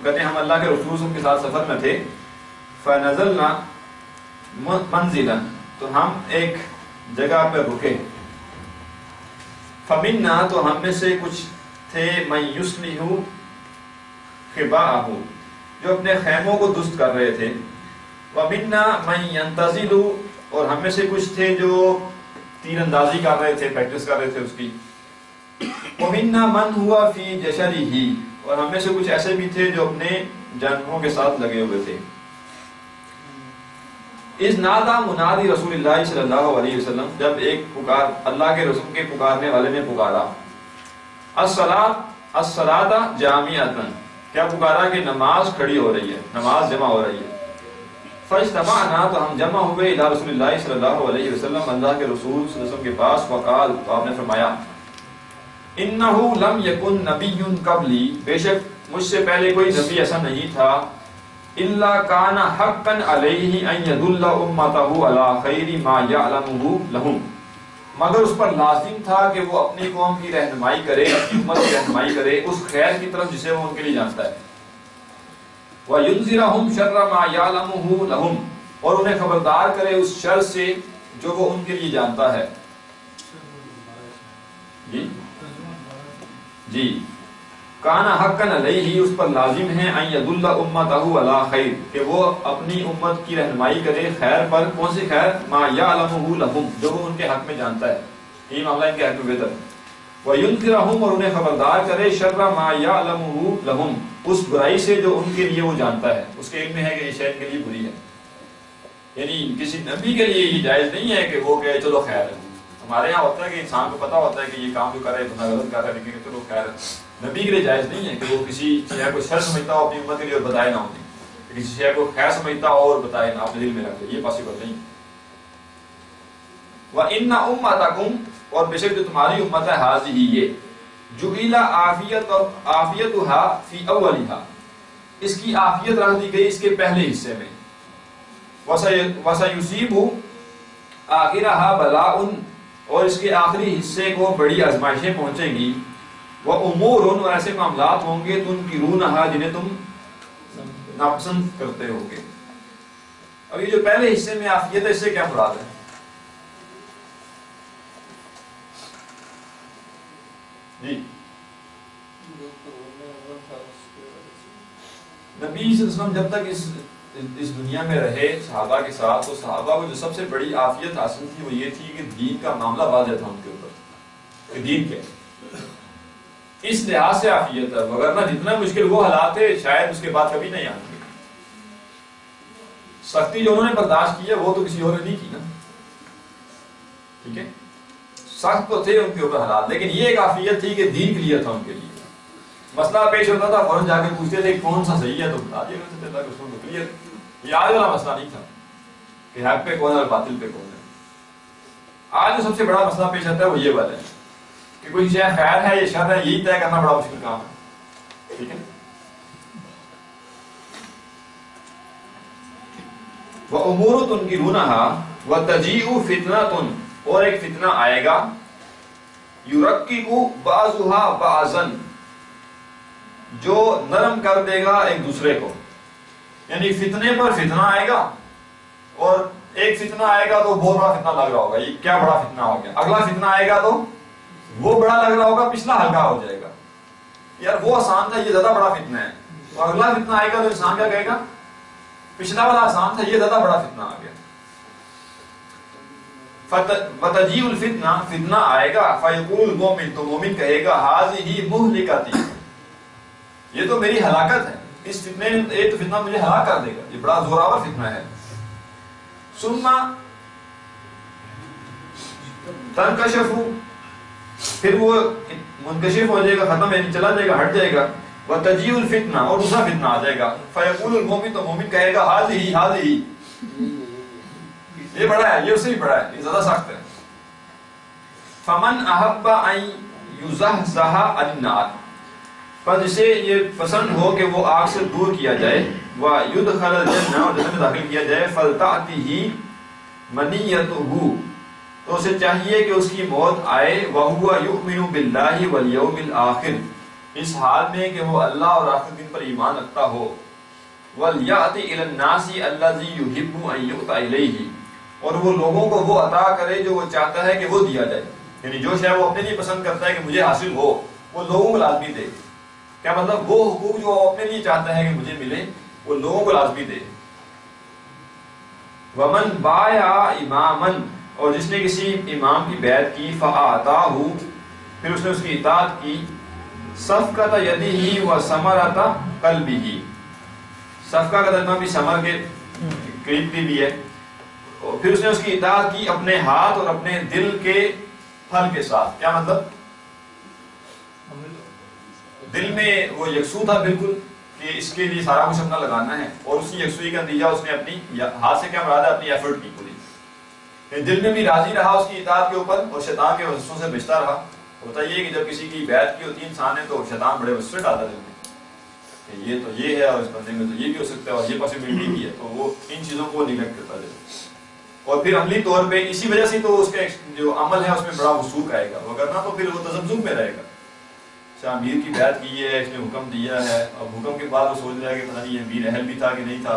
کہتے ہیں ہم اللہ کے رسول کے ساتھ سفر میں تھے، فنزلنا منزلا، تو ہم ایک جگہ پہ رکے، فمنا، تو ہم میں سے کچھ تھے، من یصلح خباءہ، جو اپنے خیموں کو درست کر رہے تھے، ومنا من ینتظر، اور ہم میں سے کچھ تھے جو تیر اندازی کر رہے تھے، پریکٹس کر رہے تھے اس کی، ومنا من ہوا فی جشرہ، اور ہم میں سے کچھ ایسے بھی تھے جو اپنے جانوروں کے ساتھ لگے ہوئے تھے۔ اذ نادى منادی رسول اللہ صلی اللہ علیہ وسلم، جب ایک پکار اللہ کے رسول کے پکارنے والے نے پکارا، الصلاۃ جامعۃ، کیا پکارا کہ نماز کھڑی ہو رہی ہے، نماز جمع ہو رہی ہے، فاجتمعنا، تو ہم جمع ہوئے، الی رسول اللہ صلی اللہ علیہ وسلم، اللہ کے رسول صلی اللہ علیہ وسلم کے پاس، وقال، تو آپ نے فرمایا، انہ لم یکن نبی قبلی، بے شک مجھ سے پہلے کوئی نبی ایسا نہیں تھا، الا کان حقا علیہ ان یدل امتہ علی خیر ما یعلمہ لہم، مگر اس پر لازم تھا کہ وہ اپنی قوم کی رہنمائی کرے، اپنی امت کی رہنمائی کرے اس خیر کی طرف جسے وہ ان کے لیے جانتا ہے، وَيُنذِرَهُمْ شَرَّ مَا يَعْلَمُهُ لَهُمْ، اور انہیں خبردار کرے اس شر سے جو وہ ان کے لیے جانتا ہے۔ جی کانا حقاً علیہ، اس پر لازم ہے، ان یدل امتہ علی خیر، کہ وہ اپنی امت کی رہنمائی کرے خیر پر، کون سی خیر؟ ما یعلمہ لہم، جو وہ ان کے حق میں جانتا ہے، یہ معاملہ ان کے حق میں بہتر ہے، وَيُنذِرَهُمْ، اور انہیں خبردار کرے، شَرَّ مَا يَعْلَمُهُ لَهُمْ، اس برائی سے جو ان کے لیے وہ جانتا ہے، اس کے علم میں ہے کہ یہ شے ان کے لیے بری ہے۔ یعنی کسی نبی کے لیے یہ جائز نہیں ہے کہ وہ کہے چلو خیر ہے. ہمارے یہاں ہوتا ہے کہ انسان کو پتا ہوتا ہے کہ یہ کام جو کر رہا ہے بندہ غلط کر رہا ہے لیکن چلو خیر ہے. نبی کے لیے جائز نہیں ہے کہ وہ کسی شے کو شر سمجھتا ہو اپنی امت کے لیے اور بتائے نہ ہوتی, کسی شے کو خیر سمجھتا ہو اور بتائے نہ اپنے دل میں رکھ لے, یہ پاسبل نہیں. وَإِنَّ أُمَّتَكُمْ اور بے شک جو تمہاری امت ہے حاضی یہ جُعِلَ عَافِيَتُهَا فِي أَوَّلِهَا, اس کی عافیت رکھ دی گئی اس کے پہلے حصے میں. وَسَيُصِيبُ آخِرَهَا بَلَاءٌ اور اس کے آخری حصے کو بڑی آزمائشیں پہنچیں گی. وَأُمُورٌ اور ایسے معاملات ہوں گے تُنْكِرُونَهَا جنہیں تم ناپسند کرتے ہو گے. اب یہ جو پہلے حصے میں عافیت ہے اس سے کیا مراد ہے؟ جی نبی صلی اللہ علیہ وسلم جب تک اس دنیا میں رہے صحابہ کے ساتھ تو صحابہ کو جو سب سے بڑی عافیت حاصل تھی وہ یہ تھی کہ دین کا معاملہ واضح تھا ان کے اوپر کہ دین کیا ہے. اس لحاظ سے عافیت ہے, وگرنہ جتنا مشکل وہ حالات تھے شاید اس کے بعد کبھی نہیں آئیں گے. سختی جو انہوں نے برداشت کی ہے وہ تو کسی اور نے نہیں کی نا, ٹھیک ہے, سخت تو تھے ان کے اوپر حالات, لیکن یہ ایک عافیت تھی کہ دین کلیئر تھا ان کے لیے. مسئلہ پیش ہوتا تھا فوراً جا کے پوچھتے تھے کون سا صحیح ہے تو بتا دیا کرتے تھے اس کو کلیئر. یہ آج والا مسئلہ نہیں تھا کہ حق پہ کون ہے اور باطل پہ کون ہے. آج جو سب سے بڑا مسئلہ پیش آتا ہے وہ یہ والا ہے کہ کوئی شے خیر ہے یا شر ہے, یہی طے کرنا بڑا مشکل کام ہے, ٹھیک ہے. وَأُمُورُ تُنْكِرُونَهَا وَتَجِيءُ فِتْنَةٌ اور ایک فتنہ آئے گا يُرَقِّقُ بَعْضُهَا بَعْضًا جو نرم کر دے گا ایک دوسرے کو. یعنی فتنے پر فتنہ آئے گا اور ایک فتنہ آئے گا تو بہت بڑا فتنہ لگ رہا ہوگا, یہ کیا بڑا فتنہ ہو گیا. اگلا فتنہ آئے گا تو وہ بڑا لگ رہا ہوگا, پچھلا ہلکا ہو جائے گا. یار وہ آسان تھا یہ زیادہ بڑا فتنہ ہے, تو اگلا فتنہ آئے گا تو انسان کیا کہے گا پچھلا والا آسان تھا یہ زیادہ بڑا فتنہ آ گیا. وَتَجِيءُ الْفِتْنَةُ فتنہ آئے گا فَيَقُولُ الْمُؤْمِنُ تو مومن کہے گا هَذِهِ مُهْلِكَتِي یہ تو میری ہلاکت ہے, اس فتنے ایک تو فتنہ مجھے ہلاک کر دے گا, یہ بڑا زوراور فتنہ ہے. ثُمَّ تَنْكَشَفُ پھر وہ منکشف ہو جائے گا, ختم یعنی چلا جائے گا, ہٹ جائے گا. وَتَجِيءُ الْفِتْنَةُ اور دوسرا فتنہ آ جائے گا فَيَقُولُ الْمُؤْمِنُ تو مومن کہے گا هَذِهِ یہ بڑا ہے, یہ اس سے بھی بڑا ہے, یہ زیادہ سخت ہے. فَمَنْ أَحَبَّ أَنْ يُزَحْزَحَ عَنِ النَّارِ پر جسے یہ پسند ہو کہ وہ آگ سے دور کیا جائے, وَيُدْخَلَ الْجَنَّةَ اور جنت میں داخل کیا جائے, فَلْتَأْتِهِ مَنِيَّتُهُ تو اسے چاہیے کہ اس کی موت آئے, وَهُوَ يُؤْمِنُ بِاللَّهِ وَالْيَوْمِ الْآخِرِ اس حال میں کہ وہ اللہ اور آخر دن پر ایمان رکھتا ہو. وَلْيَأْتِ إِلَى النَّاسِ الَّذِي يُحِبُّ أَن يُؤْتَى إِلَيْهِ اور وہ لوگوں کو وہ عطا کرے جو وہ چاہتا ہے کہ وہ دیا جائے. یعنی جو شے وہ اپنے لیے پسند کرتا ہے کہ مجھے حاصل ہو وہ لوگوں کو لازمی دے. کیا مطلب وہ حقوق جو اپنے لیے چاہتا ہے کہ مجھے ملے وہ لوگوں کو لازمی دے. وَمَنْ بَايَعَ إِمَامًا اور جس نے کسی امام کی بیعت کی, فَأَعْطَاهُ پھر اس نے اس کی اطاعت کی, صفقۃ یدہ وثمرۃ قلبہ صفقہ کا ترجمہ بھی ثمر کے قریب بھی ہے, پھر اس نے اس کی اطاعت کی اپنے ہاتھ اور اپنے دل کے پھل کے ساتھ. کیا مطلب دل میں وہ یکسو تھا بالکل کہ اس کے لیے سارا کچھ اپنا لگانا ہے, اور اسی یکسوئی کا نتیجہ اس نے اپنی ہاتھ سے کیا مراد ہے اپنی ایفرٹ کی پوری, دل میں بھی راضی رہا اس کی اطاعت کے اوپر اور شیطان کے وسوسوں سے بچتا رہا. ہوتا یہ کہ جب کسی کی بیعت کی ہوتی ہے انسان نے تو شیطان بڑے وسوسے ڈالتا دل میں کہ یہ تو یہ ہے اور اس بندے میں تو یہ بھی ہو سکتا ہے اور یہ پاسبلٹی بھی ہے, تو وہ ان چیزوں کو نیگلیکٹ کرتا ہے. اور پھر عملی طور پہ اسی وجہ سے تو اس کا جو عمل ہے اس میں بڑا وثوق آئے گا, وگرنہ تو پھر وہ تذبذب میں رہے گا. اچھا امیر کی بیعت کی ہے, اس نے حکم دیا ہے, اب حکم کے بعد وہ سوچ رہا ہے کہ پتہ نہیں امیر اہل بھی تھا کہ نہیں تھا,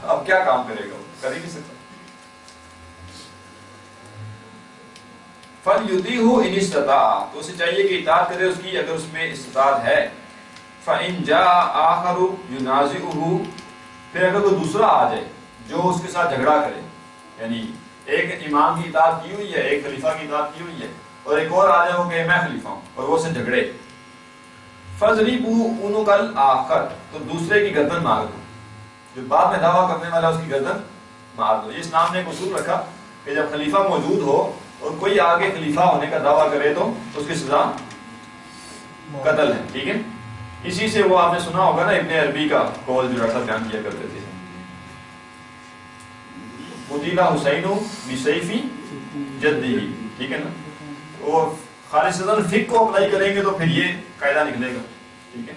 اب کیا کام کرے گا, کر ہی نہیں سکتا. فَلْيُطِعْهُ إِنِ اسْتَطَاعَ تو اسے چاہیے کہ اطاعت کرے اس کی اگر اس میں استطاعت ہے. فَإِنْ جَاءَ آخَرُ يُنَازِعُهُ پھر اگر وہ دوسرا آ جائے جو اس کے ساتھ جھگڑا کرے, یعنی ایک امام کی اطاعت کی ہوئی ہے, ایک خلیفہ کی اطاعت کی ہوئی ہے, اور ایک اور آ جائے ہو کہ میں خلیفہ ہوں اور وہ سے جھگڑے, فَضْرِبُوا عُنُقَ الْآخَرِ تو دوسرے کی گردن مار دو, جو بعد میں دعویٰ کرنے والا اس کی گردن مار دو. اس نام نے ایک اصول رکھا کہ جب خلیفہ موجود ہو اور کوئی آگے خلیفہ ہونے کا دعویٰ کرے تو اس کی سزا قتل ہے. ٹھیک ہے, اسی سے وہ آپ نے سنا ہوگا نا ابن عربی کا قول جو ڈاکٹر صاحب بیان کیا کرتے تھے, قتل حسین بسیف جدہ. ٹھیک ہے نا, اور خالصتاً فقہ کو اپلائی کریں گے تو پھر یہ قاعدہ نکلے گا. ٹھیک ہے,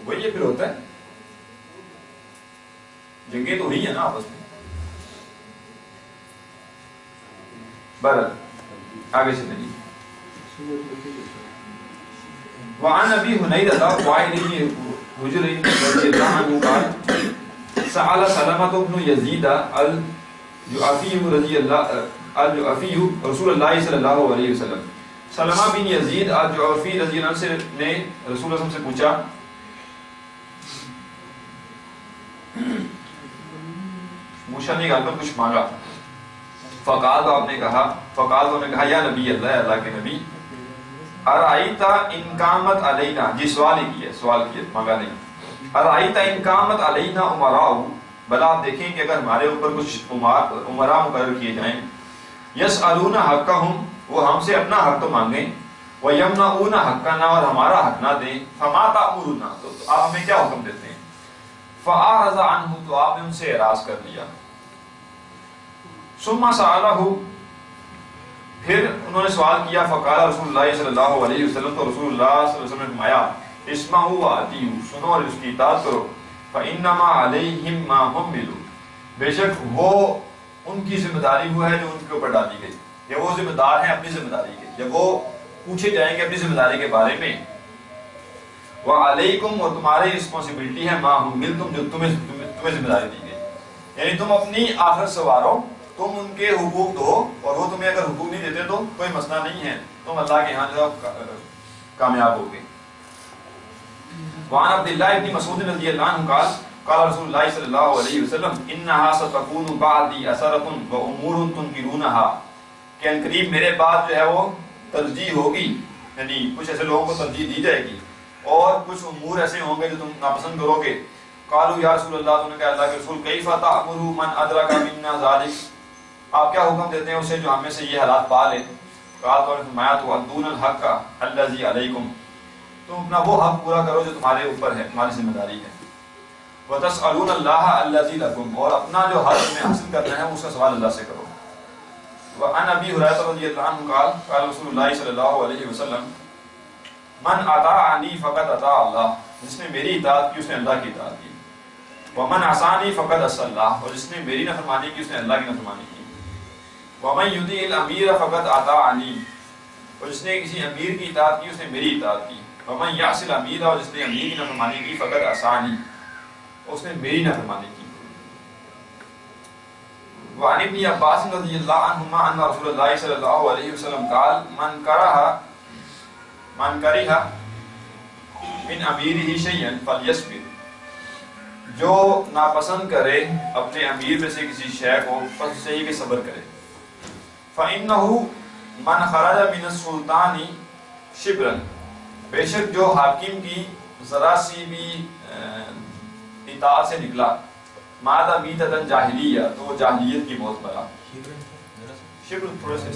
وہی پھر ہوتا ہے, جنگیں تو ہوئی ہیں نا آپس میں. بہرحال آگے سے نہیں. وعن ابي هنيدة وعائل بن حجر رضي الله عنه قال سأل سلمة بن يزيد الجعفي رضي الله الجعفي رسول الله صلى الله عليه وسلم. سلمہ بن یزید الجعفی رضی اللہ عنہ سے نے رسول اللہ سے پوچھا موشا نے گل پر کچھ مانگا. فقال آپ نے کہا یا نبی اللہ, اللہ کے نبی, ارائیتا ان قامت علینا, جی سوال ہی کیا, سوال کیا, مانگا نہیں. ارائیتا ان قامت علینا امراء, بلا آپ دیکھیں کہ اگر ہمارے اوپر کچھ امراء مقرر کیے جائیں, یسألون حقہم, وہ ہم سے اپنا حق تو مانگیں, ویمنعون حقنا, اور ہمارا حق نہ دیں, فما تأمرنا, تو آپ ہمیں کیا حکم دیتے ہیں. فأعرض عنہ, تو آپ نے ان سے اعراض کر لیا. ثم سألہ, پھر انہوں نے سوال کیا. فقال رسول اللہ صلی اللہ علیہ وسلم, تو رسول اللہ صلی اللہ علیہ وسلم نے فرمایا اسمعوا واطیعوا, سنو اور اس کی اطاعت کرو. فإنما علیہم ما حملوا, بے شک وہ ان کی ذمہ داری وہ ہے جو ان کے اوپر ڈالی گئی, یا وہ ذمہ دار ہیں اپنی ذمہ داری کے, یا وہ پوچھے جائیں گے اپنی ذمہ داری کے بارے میں. وعلیکم, اور تمہاری رسپانسبلٹی ہے ما حملتم, جو تمہیں ذمہ داری دی گئی. یعنی تم اپنی آخرت سنوارو, تم ان کے حقوق دو, اور وہ تمہیں اگر حقوق نہیں دیتے تو کوئی مسئلہ نہیں ہے, تم اللہ کے ہاں جو کامیاب ہوگے. وعن عبداللہ ابن مسعود رضی اللہ عنہ قال قال رسول اللہ صلی اللہ علیہ وسلم انہا ستکون بعدی اثرۃ وامور تنکرونہا, کہ ان قریب میرے بعد جو ہے وہ ترجیح ہوگی, یعنی کچھ ایسے لوگوں کو ترجیح دی جائے گی, اور کچھ امور ایسے ہوں گے جو تم ناپسند کرو گے. قالوا یا رسول اللہ, تم نے کہا اللہ کے رسول, کیف تأمر من ادرک منا ذلک, آپ کیا حکم دیتے ہیں اسے جو ہمیں سے یہ حالات پا لے. قال تو فرمایا تؤدون الحق الذی علیکم, تم اپنا وہ حق پورا کرو جو تمہارے اوپر ہے, تمہاری ذمہ داری ہے. وتسألون اللہ الذی لکم, اور اپنا جو حق میں حاصل کرنا ہے اس کا سوال اللہ سے کرو. وعن ابی ہریرہ رضی اللہ عنہ قال قال رسول اللہ صلی اللہ علیہ وسلم من اطاعنی فقد اطاع اللہ, جس نے میری اطاعت کی اس نے اللہ کی اطاعت کی. ومن عصانی فقد عصى اللہ, اور جس نے میری نافرمانی کی اس نے اللہ کی نافرمانی کی. ومن یطیع الامیر فقد اطاعنی, اور جس نے کسی امیر کی اطاعت کی اس نے میری اطاعت کی. ومن یعص الامیر, اور جس نے امیر کی نافرمانی کی فقد عصانی, اس نے میری نافرمانی کی. وعن ابن عباس رضی اللہ عنہما ان رسول اللہ صلی اللہ علیہ وسلم قال من کرہ من امیرہ شیئا فلیصبر, جو ناپسند کرے اپنے امیر میں سے کسی شے کو پس اسے ہی کہ صبر کرے. فإنہ من خرج من السلطان شبرا, بے شک جو حاکم کی ذرا سی بھی اطاعت سے نکلا, مات میتۃ جاہلیہ, تو وہ جاہلیت کی موت مرا. شبر تھوڑے سے.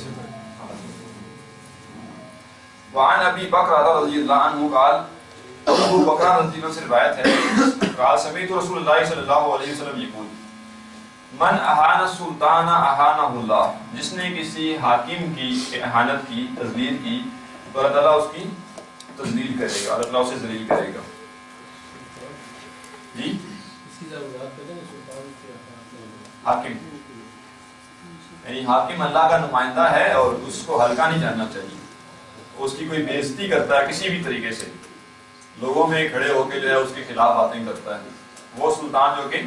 وعن ابی بکر رضی اللہ عنہ قال, ابو بکر رضی اللہ عنہ سے روایت ہے, قال سمعت رسول اللہ صلی اللہ علیہ وسلم یقول من اہان السلطان اہانہ اللہ, جس نے کسی حاکم کی اہانت کی, تذلیل کی, تو اللہ تعالیٰ اس کی تذلیل کرے گا, اللہ تعالیٰ اسے ذلیل کرے گا. جی حاکم, یعنی حاکم اللہ کا نمائندہ ہے اور اس کو ہلکا نہیں جاننا چاہیے. اس کی کوئی بے عزتی کرتا ہے کسی بھی طریقے سے, لوگوں میں کھڑے ہو کے جو ہے اس کے خلاف باتیں کرتا ہے, وہ سلطان جو کہ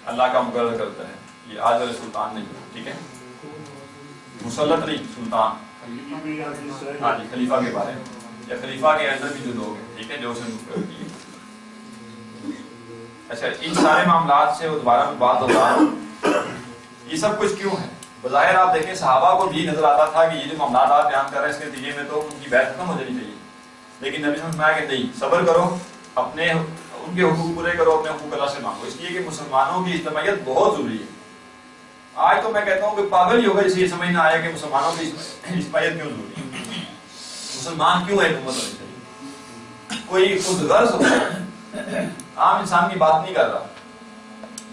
اللہ کا مقرر کرتا ہے. یہ آج والے سلطان نہیں, ٹھیک ہے, مسلط نہیں, سلطان. ہاں جی, خلیفہ کے بارے میں, یا خلیفہ کے اندر بھی جو لوگ ہیں, ٹھیک ہے, جو اسے مقرر کیے. اچھا, ان سارے معاملات سے دوبارہ میں بات ہوتا ہے, یہ سب کچھ کیوں ہے؟ بظاہر آپ دیکھیں صحابہ کو بھی نظر آتا تھا کہ یہ جو معاملات آپ بیان کر رہے ہیں اس کے نتیجے میں تو ان کی بیعت ختم ہو جانی چاہیے, لیکن نبی نے فرمایا کہ نہیں, صبر کرو, اپنے ان کے حقوق پورے کرو, اپنے حقوق اللہ سے مانگو, اس لیے کہ مسلمانوں کی اجتماعیت بہت ضروری ہے. آج تو میں کہتا ہوں کہ پاگل ہی ہوگا جسے یہ سمجھ نہ آیا کہ مسلمانوں کی اجتماعیت کیوں ضروری ہے, مسلمان کیوں ہے حکومت ہونی چاہیے. کوئی خود غرض ہو, عام انسان کی بات نہیں کر رہا,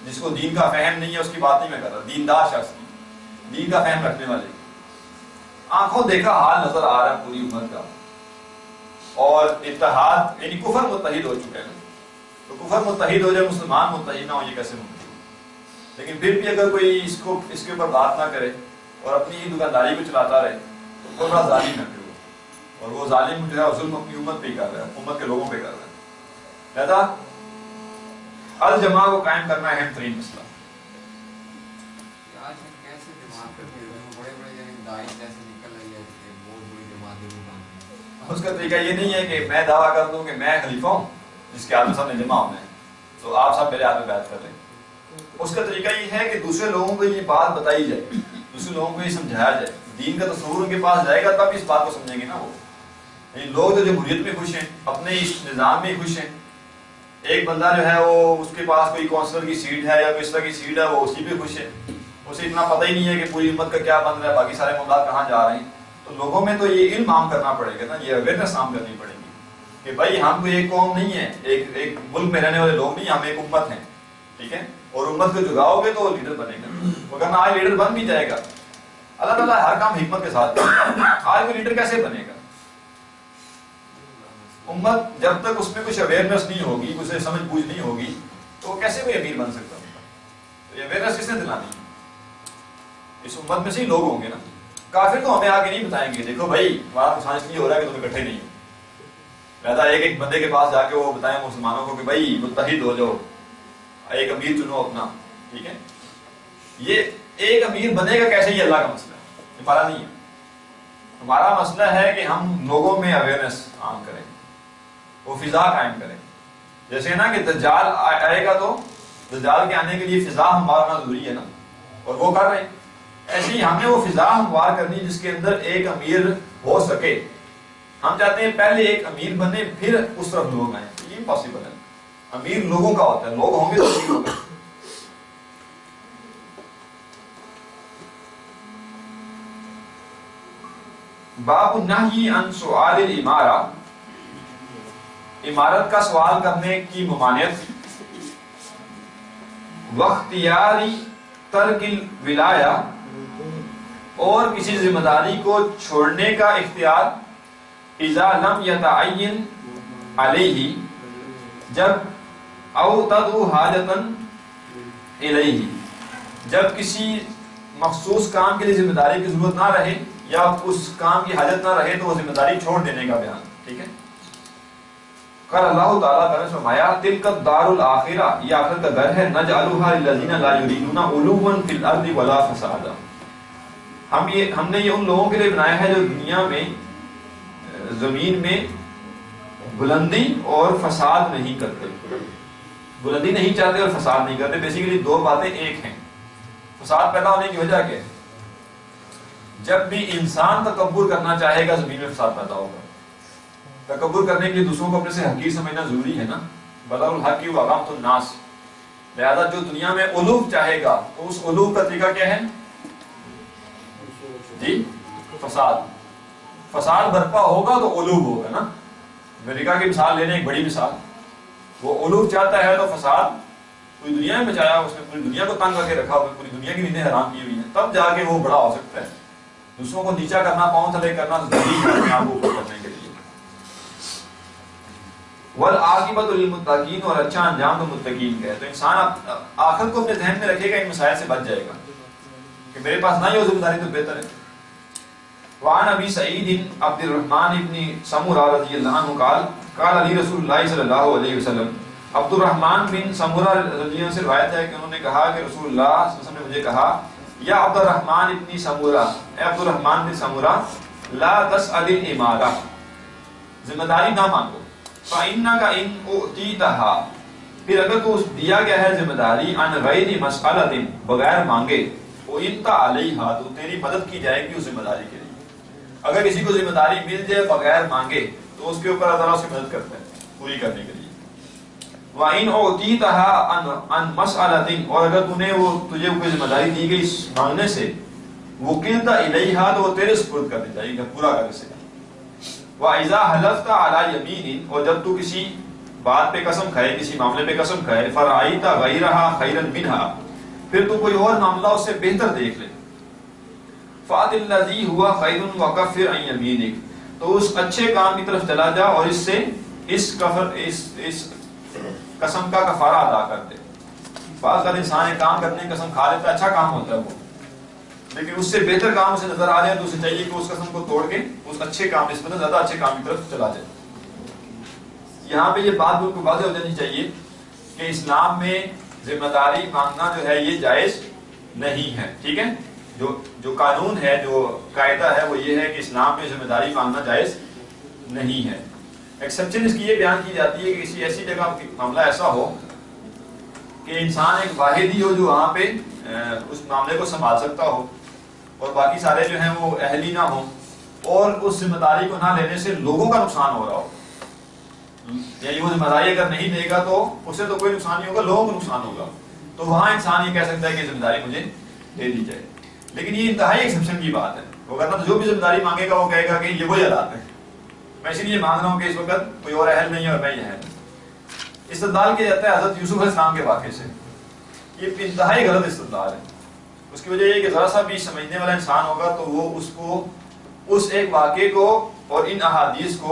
جس کو دین کا فہم نہیں ہے اس کی بات نہیں میں کر رہا, دیندار شخص کی, دین کا فہم رکھنے والے. آنکھوں دیکھا حال نظر آ رہا ہے پوری امت کا, اور اتحاد یعنی کفر متحد ہو چکا ہے نا, تو کفر متحد ہو جائے مسلمان متحد نہ ہو, یہ کیسے ممکن. لیکن پھر بھی اگر کوئی اس کے اوپر بات نہ کرے اور اپنی ہی دکانداری کو چلاتا رہے تو وہ بڑا ظالم ہے پھر وہ, اور وہ ظالم جو ہے ظلم اپنی امت پہ ہی کر رہا ہے, امت کے لوگوں پہ کر رہا ہے. لہذا الجماع کو قائم کرنا اہم ترین مسئلہ. اس کا طریقہ یہ نہیں ہے کہ میں دعویٰ کر دوں کہ میں خلیفہ ہوں جس کے ہاتھ میں سب نے جمع ہونا ہے تو آپ سب میرے ہاتھ میں بیعت کر لیں. اس کا طریقہ یہ ہے کہ دوسرے لوگوں کو یہ بات بتائی جائے, دوسرے لوگوں کو یہ سمجھایا جائے, دین کا تصور ان کے پاس جائے گا تب اس بات کو سمجھیں گے نا وہ. یعنی لوگ جو جمہوریت میں خوش ہیں, اپنے اس نظام میں خوش ہیں, ایک بندہ جو ہے وہ اس کے پاس کوئی کونسلر کی سیٹ ہے یا کوئی اس طرح کی سیٹ ہے, وہ اسی پہ خوش ہے, اسے اتنا پتہ ہی نہیں ہے کہ پوری امت کا کیا بن رہا ہے, باقی سارے معاملات کہاں جا رہے ہیں. تو لوگوں میں تو یہ علم عام کرنا پڑے گا نا, یہ اویئرنیس عام کرنی پڑے گی کہ بھائی ہم کوئی ایک قوم نہیں ہے, ایک ملک میں رہنے والے لوگ نہیں, ہم ایک امت ہیں, ٹھیک ہے. اور امت کو جگاؤ گے تو وہ لیڈر بنے گا, وگرنہ آج لیڈر بن بھی جائے گا. اللہ تعالیٰ ہر کام حکمت کے ساتھ کرے. آج وہ لیڈر کیسے بنے گا؟ امت جب تک اس میں کچھ اویئرنیس نہیں ہوگی, کچھ سمجھ بوجھ نہیں ہوگی, تو وہ کیسے کوئی امیر بن سکتا ہے؟ تو یہ اویئرنیس کس نے دلانی ہے؟ اس امت میں سے ہی لوگ ہوں گے نا. کافر تو ہمیں آگے نہیں بتائیں گے دیکھو بھائی ہمارا نقصان اس لیے ہو رہا ہے کہ تم اکٹھے نہیں ہو. لہٰذا ایک بندے کے پاس جا کے وہ بتائیں مسلمانوں کو کہ بھائی متحد ہو جاؤ, ایک امیر چنو اپنا, ٹھیک ہے. یہ ایک امیر بنے گا کیسے, یہ اللہ کا مسئلہ ہے, یہ ہمارا نہیں ہے. ہمارا مسئلہ ہے کہ ہم لوگوں میں اویئرنیس عام کریں, وہ فضا قائم کریں. جیسے نا کہ دجال آئے گا تو دجال کے آنے کے لیے فضا ہموار ضروری ہے نا, اور وہ کر رہے ہیں. ایسے ہی ہمیں وہ فضا ہموار کرنی جس کے اندر ایک امیر ہو سکے. ہم چاہتے ہیں پہلے ایک امیر بنے پھر اس طرف لوگ آئیں, یہ امپاسبل ہے. امیر لوگوں کا ہوتا ہے, لوگ ہوں گے تو امیر ہوگا. باب النہی عن سؤال الامارہ, امارت کا سوال کرنے کی ممانعت. واختیاری ترک الولایہ, اور کسی ذمہ داری کو چھوڑنے کا اختیار. اذا لم یتعین علیہ, جب او تدعو حاجتا الیہ, جب کسی مخصوص کام کے لیے ذمہ داری کی ضرورت نہ رہے یا اس کام کی حاجت نہ رہے تو وہ ذمہ داری چھوڑ دینے کا بیان, ٹھیک ہے. قال اللہ تعالیٰ نے فرمایا تلک الدار الآخرہ, یہ آخرت کا گھر ہے, نجعلھا للذین لا یریدون علوا فی الارض ولا فسادا, ہم نے یہ ان لوگوں کے لیے بنایا ہے جو دنیا میں زمین میں بلندی اور فساد نہیں کرتے. بلندی نہیں چاہتے اور فساد نہیں کرتے, بیسیکلی دو باتیں ایک ہیں. فساد پیدا ہونے کی وجہ کیا ہے؟ جب بھی انسان تکبر کرنا چاہے گا زمین میں فساد پیدا ہوگا. تکبر کرنے کے لیے دوسروں کو اپنے سے حقیر سمجھنا ضروری ہے نا. بدر الحق واقامت الناس, لہذا جو دنیا میں علو چاہے گا تو اس علو کا طریقہ کیا ہے جی؟ فساد. فساد برپا ہوگا تو علو ہوگا نا. امریکہ کی مثال لینے ایک بڑی مثال, وہ علو چاہتا ہے تو فساد پوری دنیا میں مچایا, اس نے پوری دنیا کو تنگ کر کے رکھا ہوا, پوری دنیا کی نیندیں حرام کی ہوئی ہیں, تب جا کے وہ بڑا ہو سکتا ہے. دوسروں کو نیچا کرنا, پاؤں تلے کرنا تو ضروری ہے آپ کو اوپر کرنے کے لیے. والعاقبۃ للمتقین, اور اچھا انجام تو متقین کا ہے. تو انسان آخر کو اپنے ذہن میں رکھے گا, ان مسائل سے بچ جائے گا کہ میرے پاس نہ ہی ہو ذمہ داری تو بہتر ہے. وعن ابی سعید عبد الرحمن ابن سمرہ رضی اللہ عنہ قال قال علی رسول اللہ صلی اللہ علیہ وسلم, عبد الرحمن بن سمرہ رضی اللہ عنہ سے روایت ہے کہ انہوں نے کہا کہ رسول اللہ صلی اللہ علیہ وسلم نے مجھے کہا, یا عبد الرحمن ابن سمرہ, اے عبد الرحمن بن سمرہ, لا تسأل الامارہ, ذمہ داری نہ مانگو. فإنك إن أُعْطِيتَهَا, پھر اگر تو دیا گیا ہے ذمہ داری, عن غیر مسئلۃ, بغیر مانگے, وَإِنْتَ عَلَيْهَا, تو تیری مدد کی جائے گی اس ذمہ داری کے لیے. اگر کسی کو ذمہ داری مل جائے بغیر مانگے تو اس کے اوپر اللہ تعالیٰ اس کی مدد کرتا ہے پوری کرنے کے لیے. وَإِنْ أُعْطِيتَهَا عَنْ مَسْأَلَةٍ، اور اگر تجھے کوئی ذمہ داری دی گئی مانگنے سے، وُكِلْتَ إِلَيْهَا، تو وہ تیرے سپرد کر دی جائے گی پورا کر سے. وَإِذَا حَلَفْتَ عَلَى يَمِينٍ، اور جب تو کسی بات پہ قسم کھائے، کسی معاملے پہ قسم کھائے، فَرَأَيْتَ غَيْرَهَا خَيْرًا مِنْهَا، پھر تو کوئی اور معاملہ اس سے بہتر دیکھ لے، فَأَتِ الَّذِي هُوَ خَيْرٌ وَكَفِّرْ عَنْ يَمِينِكَ، تو اس اچھے کام کی طرف چلا جا اور اس سے اس قسم کا کفارہ ادا کر دے. بعض انسان ایک کام کرنے کی قسم کھا لیتا ہے، اچھا کام ہوتا ہے وہ، لیکن اس سے بہتر کام اسے نظر آ جائے تو اسے چاہیے کہ اس قسم کو توڑ کے اس اچھے کام، اس میں زیادہ اچھے کام کی طرف چلا جائے. یہاں پہ یہ بات بالکل واضح ہو جانی چاہیے کہ اسلام میں ذمہ داری مانگنا جو ہے یہ جائز نہیں ہے. ٹھیک ہے، جو قانون ہے، جو قاعدہ ہے وہ یہ ہے کہ اسلام میں ذمہ داری مانگنا جائز نہیں ہے. ایکسیپشن اس کی یہ بیان کی جاتی ہے کہ کسی ایسی جگہ معاملہ ایسا ہو کہ انسان ایک واحد ہی ہو جو وہاں پہ اس معاملے کو سنبھال سکتا ہو، اور باقی سارے جو ہیں وہ اہل ہی نہ ہوں، اور اس ذمہ داری کو نہ لینے سے لوگوں کا نقصان ہو رہا ہو. یعنی وہ ذمہ داری اگر نہیں دے گا تو اسے تو کوئی نقصان نہیں ہوگا، لوگوں کو نقصان ہوگا، تو وہاں انسان یہ کہہ سکتا ہے کہ ذمہ داری مجھے دے دی جائے. لیکن یہ انتہائی ایکسیپشن کی بات ہے. وہ کہتا ہے جو بھی ذمہ داری مانگے گا وہ کہے گا کہ یہ وہی حالات ہے، میں اسی لیے مانگ رہا ہوں کہ اس وقت کوئی اور اہل نہیں ہے اور میں ہی اہل. استدلال کیا جاتا ہے حضرت یوسف علیہ السلام کے واقعے سے. یہ انتہائی غلط استدلال ہے. اس کی وجہ یہ کہ ذرا سا بھی سمجھنے والا انسان ہوگا تو وہ اس کو، اس ایک واقعے کو اور ان احادیث کو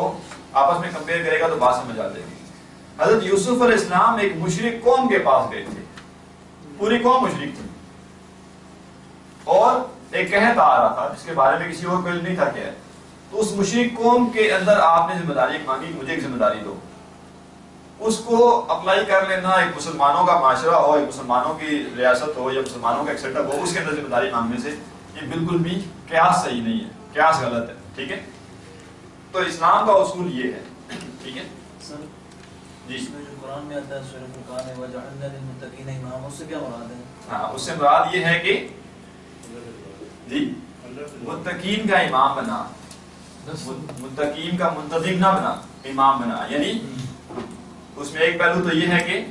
آپس میں کمپیئر کرے گا تو بات سمجھ آ جائے گی. حضرت یوسف علیہ السلام ایک مشرک قوم کے پاس گئے تھے، پوری قوم مشرک تھی، اور ایک قحط آ رہا تھا جس کے بارے میں کسی اور کو علم نہیں تھا کیا ہے. تو اس مشرک قوم کے اندر آپ نے ذمہ داری مانگی کہ مجھے ایک ذمہ داری دو. اس کو اپلائی کر لینا ایک مسلمانوں کا معاشرہ ہو، ایک مسلمانوں کی ریاست ہو یا مسلمانوں کا ایک سیٹ اپ ہو، اس کے اندر ذمہ داری مانگنے سے یہ بالکل بھی قیاس صحیح نہیں ہے، قیاس غلط ہے. ٹھیک ہے، تو اسلام کا اصول یہ ہے. ٹھیک ہے سر جی، اس میں جو قرآن میں آتا ہے سورۃ الفرقان ہے وَجَعَلْنَا لِلْمُتَّقِينَ إِمَامًا، اس سے کیا مراد ہے؟ ہاں، اس سے مراد یہ ہے کہ جی متقین کا امام بنا، متقین کا منتظم نہ بنا، امام بنا. یعنی اس میں ایک پہلو تو یہ ہے کہ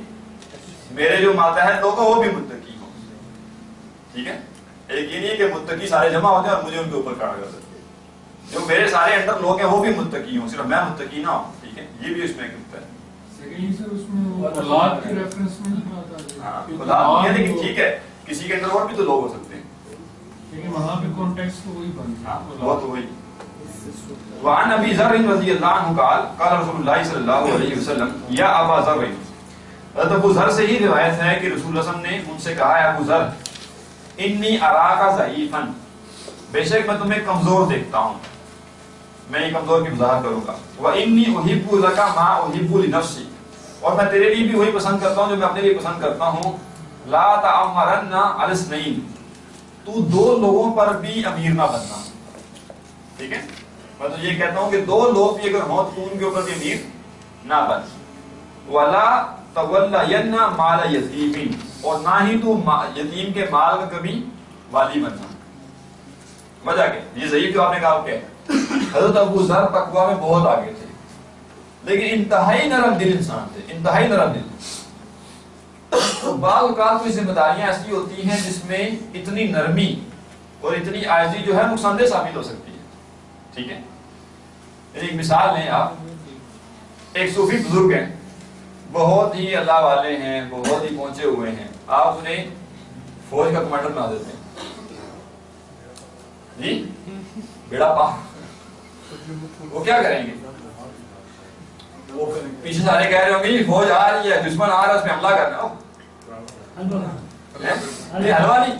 میرے جو ماتحت لوگ ہیں وہ بھی متقی ہوں. ٹھیک ہے، ایک یہ نہیں ہے کہ متقی سارے جمع ہوتے ہیں اور مجھے ان کے اوپر کھڑا کر دیتے، جو میرے سارے انڈر لوگ ہیں وہ بھی متقی ہوں، صرف میں متقی نہ ہوں. ٹھیک ہے، یہ بھی اس میں ایک نقطہ ہے. ہاں، لیکن ٹھیک ہے کسی کے اندر اور بھی تو لوگ ہو سکتے ہیں، لیکن وہاں پہ کانٹیکسٹ تو وہی بنتا ہے. وہ تو وہی. وعن ابی ذر رضی اللہ عنہ قال قال رسول اللہ صلی اللہ علیہ وسلم یا ابا ذر، حضرت ابو ذر سے ہی روایت ہے کہ رسول اللہ صلی اللہ علیہ وسلم نے ان سے کہا ہے ابو ذر انی اراک ضعیفا، بے شک میں تمہیں کمزور دیکھتا ہوں، میں یہ کمزور کی وضاحت کروں گا. وانی احب لک ما احب لنفسی، اور میں تیرے لیے بھی وہی پسند کرتا ہوں جو میں اپنے لیے پسند کرتا ہوں. لا تعمرن علی اثنین، تو دو لوگوں پر بھی امیر نہ بننا. ٹھیک ہے، میں تو یہ کہتا ہوں کہ دو لوگ بھی اگر ہوں تو ان کے اوپر بھی امیر نہ بن. ولا تولین مال یتیم، اور نہ ہی تو یتیم کے مال کا کبھی والی بننا. وجہ کیا؟ یہ ضعیف جو آپ نے کہا کیا ہے؟ حضرت ابو ذر تقویٰ میں بہت آگے تھے، لیکن انتہائی نرم دل انسان تھے، انتہائی نرم دل. تو بعض اوقات کوئی ذمہ داریاں ایسی ہوتی ہیں جس میں اتنی نرمی اور اتنی عاجزی جو ہے نقصان دہ ثابت ہو سکتی ہے. ٹھیک ہے، ایک مثال لیں آپ، ایک صوفی بزرگ ہیں، بہت ہی اللہ والے ہیں، بہت ہی پہنچے ہوئے ہیں، آپ انہیں فوج کا کمانڈر بنا دیتے ہیں. جی بیڑا پا، وہ کیا کریں گے؟ وہ پیچھے سارے کہہ رہے ہوں گے فوج آ رہی ہے، دشمن آ رہا ہے، اس پہ حملہ کرنا. حلوا نہیں،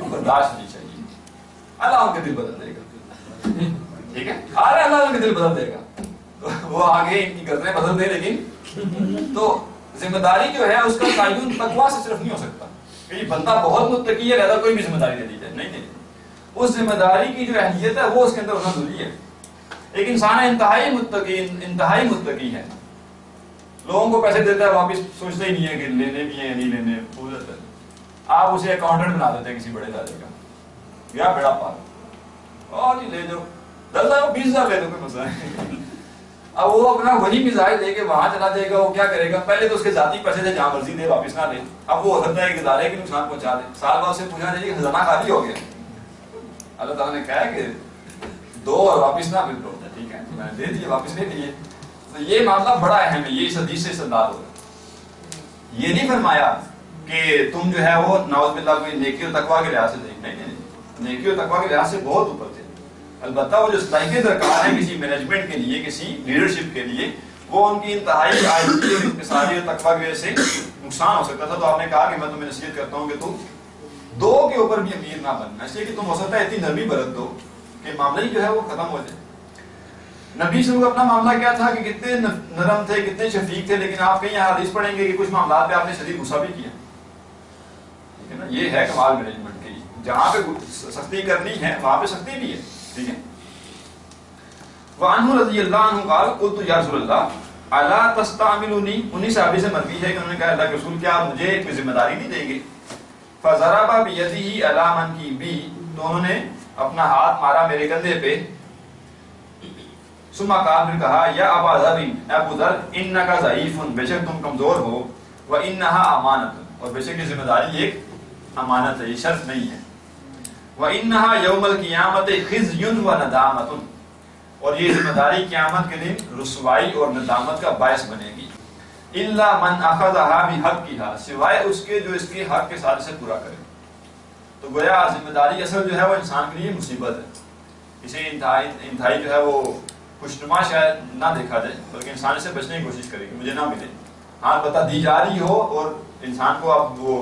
برداشت نہیں چاہیے. اللہ ان کے دل بدل دے گا. ٹھیک ہے، آ رہے اللہ ان کے دل بدل دے گا، وہ آگے ان کی گردنیں بدل دے. لیکن تو ذمہ داری جو ہے اس کا تعین تقویٰ سے صرف نہیں ہو سکتا کہ یہ بندہ بہت متقی ہے لہذا کوئی بھی ذمہ داری دے دی جائے. نہیں، اس ذمہ داری کی جو اہلیت ہے وہ اس کے اندر ہونا ضروری ہے. ایک انسان انتہائی متقی ہے، لوگوں کو پیسے دیتا ہے واپس سوچتا ہی نہیں ہے کہ لینے بھی ہیں نہیں لینے. آپ اسے اکاؤنٹنٹ بنا دیتے ہیں کسی بڑے ادارے کا، یا بیڑا پار اور لے دو 10,000 20,000 لے دو، کوئی مسئلہ نہیں. اب وہ اپنا وہی مزاج لے کے وہاں چلا جائے گا. وہ کیا کرے گا؟ پہلے تو اس کے ذاتی پیسے تھے, جہاں مرضی دے واپس نہ دے. اب وہ ہو سکتا ہے کہ ادارے کے نقصان پہنچا دے. سال بعد سے پوچھنا چاہیے کہ خزانہ خالی ہو گیا. اللہ تعالیٰ نے کہا ہے کہ دو اور واپس نہ پھر دو. ٹھیک ہے, میں نے دے دیے, واپس نہیں دیے. تو یہ معاملہ بڑا اہم ہے. یہ اس حدیث سے استدلال ہو رہا ہے. یہ نہیں فرمایا کہ تم جو ہے وہ نعوذ باللہ کوئی نیکی اور تقویٰ کے لحاظ سے دیکھ. نہیں, نیکی اور تقویٰ کے لحاظ سے بہت اوپر تھے. البتہ وہ جو صلاحیت درکار ہے کسی مینجمنٹ کے لیے, کسی لیڈرشپ کے لیے, وہ ان کی انتہائی عاجزی اور انکساری اور تقویٰ کی وجہ سے نقصان ہو سکتا تھا. تو آپ نے کہا کہ میں تمہیں نصیحت کرتا ہوں کہ تم دو کے اوپر بھی امیر نہ بننا, اس لیے کہ تم ہو سکتا ہے اتنی نرمی برت دو کہ معاملہ ہی جو ہے وہ ختم ہو جائے. نبی سے اپنا معاملہ کیا تھا کہ کتنے نرم تھے, کتنے شفیق تھے, لیکن آپ کہیں حدیث پڑھیں گے کہ کچھ معاملات پہ آپ نے شدید غصہ بھی کیا. ٹھیک ہے نا, یہ ہے کمال مینجمنٹ کی. جہاں پہ سختی کرنی ہے وہاں پہ سختی بھی ہے. ٹھیک ہے. وعنہ رضی اللہ عنہ قال قلت یا رسول اللہ الا تستعملونی. انہی صحابی سے مروی ہے کہ انہوں نے کہا اللہ کے رسول کیا آپ مجھے کوئی ذمہ داری نہیں دیں گے؟ فضرب بیدہ علی منکبی. تو انہوں نے اپنا ہاتھ مارا میرے کندھے پہ. ثم قال, پھر کہا یا ابا ذر, ابو ذر انک ضعیف, بے شک تم کمزور ہو, وانھا امانۃ, اور بے شک یہ ذمہ داری ایک امانت ہے, یہ شرط نہیں ہے. وانھا یوم القیامۃ خزی وندامۃ, اور یہ ذمہ داری قیامت کے دن رسوائی اور ندامت کا باعث بنے گی. الا من اخذها بحقها, سوائے اس کے جو اس کے حق کے ساتھ اسے پورا کرے. تو گویا ذمہ داری اصل جو ہے وہ انسان کے لیے مصیبت ہے. اسے انتہائی جو ہے وہ خوشنما شاید نہ دیکھا جائے, بلکہ انسان اسے بچنے کی کوشش کرے کہ مجھے نہ ملے. ہاں پتہ دی جا رہی ہو اور انسان کو اب وہ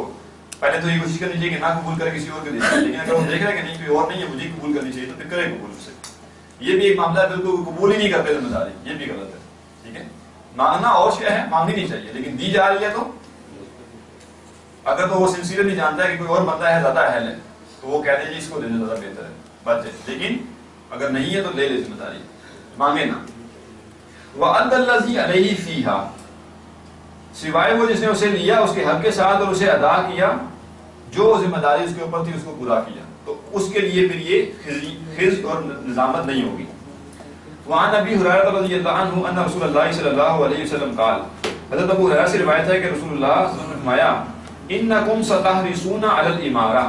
پہلے تو یہ کوشش کرنی چاہیے کہ نہ قبول کرے کسی اور کو دے دے, لیکن اگر وہ دیکھ رہے کہ نہیں کوئی اور نہیں ہے مجھے قبول کرنی چاہیے تو پھر کرے قبول اسے. یہ بھی ایک معاملہ ہے, بالکل قبول ہی نہیں کرتے ذمہ داری, یہ بھی غلط ہے. ٹھیک ہے, مانگنا اور شے ہے, مانگنی نہیں چاہیے, لیکن دی جا رہی ہے تو اگر تو وہ سنسیئرلی جانتا ہے کہ کوئی اور بندہ ہے زیادہ اہل ہے تو وہ کہہ دے جی اس کو دینا زیادہ بہتر ہے, بچ جائے. لیکن اگر نہیں ہے تو لے لے ذمہ داری, مانگے نہ. وَأَدَّ الَّذِي عَلَيْهِ فِيهَا, سوائے وہ جس نے اسے لیا اس کے حق کے ساتھ اور اسے ادا کیا, جو ذمہ داری اس کے اوپر تھی اس کو پورا کیا, تو اس کے لیے پھر یہ خز اور نظامت نہیں ہوگی. وعن ابی ہریرہ رضی اللہ عنہ ان رسول اللہ صلی اللہ علیہ وسلم قال, حضرت ابو ہریرہ سے روایت ہے کہ رسول اللہ صلی اللہ علیہ وسلم نے فرمایا انکم ستحرسون علی الامارہ,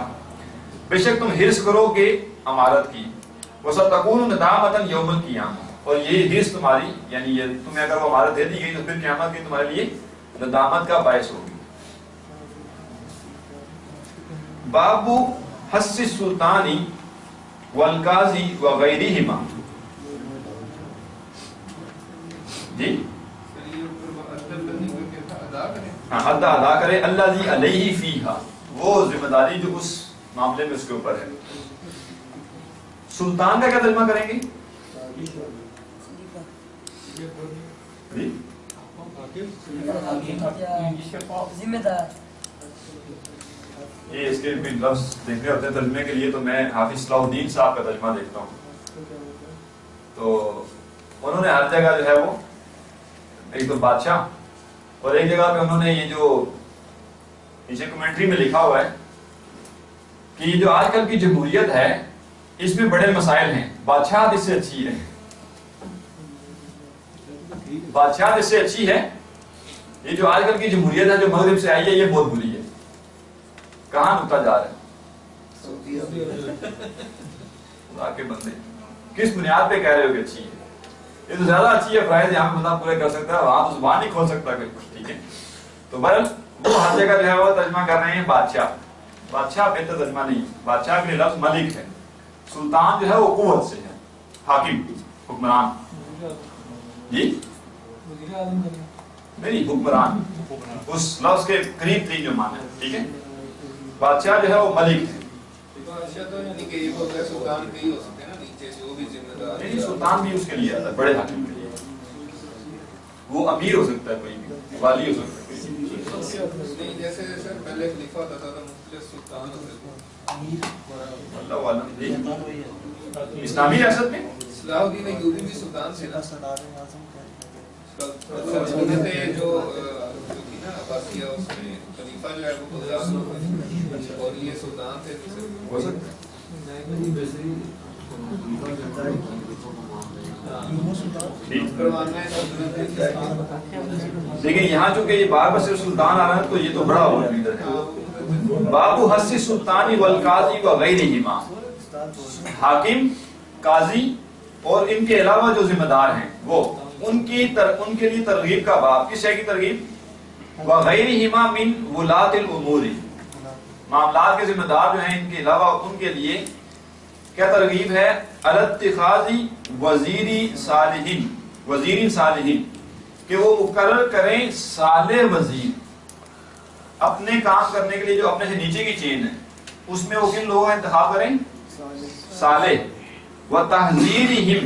بے شک تم حرص کرو گے امارت کی, وستکون ندامۃ یوم القیامہ, اور یہ حرص تمہاری یعنی یہ تمہیں اگر وہ امارت دے دی گئی تو پھر قیامت کی تمہارے لیے ندامت کا باعث ہوگی. باب حث السلطان والقاضی وغیرہما. جی ہاں, ادا کرے الذی علیہ فیہا, وہ ذمہ داری جو اس معاملے میں اس کے اوپر ہے. سلطان کا کیا ترجمہ کریں گے؟ ذمہ دار. یہ اس کے بھی لفظ دیکھنے ہوتے ہیں ترجمے کے لیے, تو میں حافظ صلاح الدین صاحب کا ترجمہ دیکھتا ہوں. تو انہوں نے ہر جگہ جو ہے وہ ایک تو بادشاہ, اور ایک جگہ پہ انہوں نے یہ جو نیچے کمنٹری میں لکھا ہوا ہے کہ یہ جو آج کل کی جمہوریت ہے اس میں بڑے مسائل ہیں, بادشاہت اس سے اچھی ہے, بادشاہت اس سے اچھی ہے. یہ جو آج کل کی جمہوریت ہے جو مغرب سے آئی ہے یہ بہت بری ہے. کہاں نکتا جا رہا ہے؟ خدا کے بندے کس بنیاد پہ کہہ رہے ہو کہ اچھی ہے؟ یہ تو زیادہ اچھی ہے, فرائض یہاں بندہ پورے کر سکتا ہے, وہاں تو زبان نہیں کھول سکتا کوئی. ٹھیک ہے, تو بہرحال وہ ہر جگہ جو ہے وہ ترجمہ کر رہے ہیں بادشاہ. بادشاہ بہتر ترجمہ نہیں, بادشاہ کے لفظ ملک ہے, سلطان جو ہے وہ قوت سے ہے, حاکم حکمران. جی نہیں, حکمران اس لفظ کے قریب تھی جو معنی ہے. ٹھیک ہے, بادشاہ جو ہے وہ ملک ہے. نہیں, سلطان بھی اس کے لیے آتا ہے, بڑے حاکم کے لیے. وہ امیر ہو سکتا ہے, کوئی بھی والی ہو سکتا ہے. جیسے سر پہلے خلیفہ ہوتا تھا مختلف سلطان ہوتے تھے. اللہ عالم اسلامی ریاست میں صلاح الدین ایوبی بھی سلطان تھے نا, جو تھی نا عباسیہ, اس میں خلیفہ جو ہے وہ بغداد اور یہ سلطان تھے. ہو سکتا ہے لیکن یہاں چونکہ یہ بار بار صرف سلطان آ رہا ہے تو یہ تو بڑا ہوا لیڈر ہے. بابو حسی سلطانی والقاضی وغیرہما، حاکم، قاضی اور ان کے علاوہ جو ذمہ دار ہیں وہ ان کے لیے ترغیب کا باب. کس شے کی ترغیب؟ وغیرہما من ولاۃ الامور، معاملات کے ذمہ دار جو ہیں ان کے علاوہ ان کے لیے کیا ترغیب ہے؟ الاتخاذی وزیر صالحین، کہ وہ مقرر کریں صالح وزیر اپنے کام کرنے کے لیے. جو اپنے سے نیچے کی چین ہے اس میں وہ کن لوگوں کا انتخاب کریں؟ صالح. وتحذیرہم،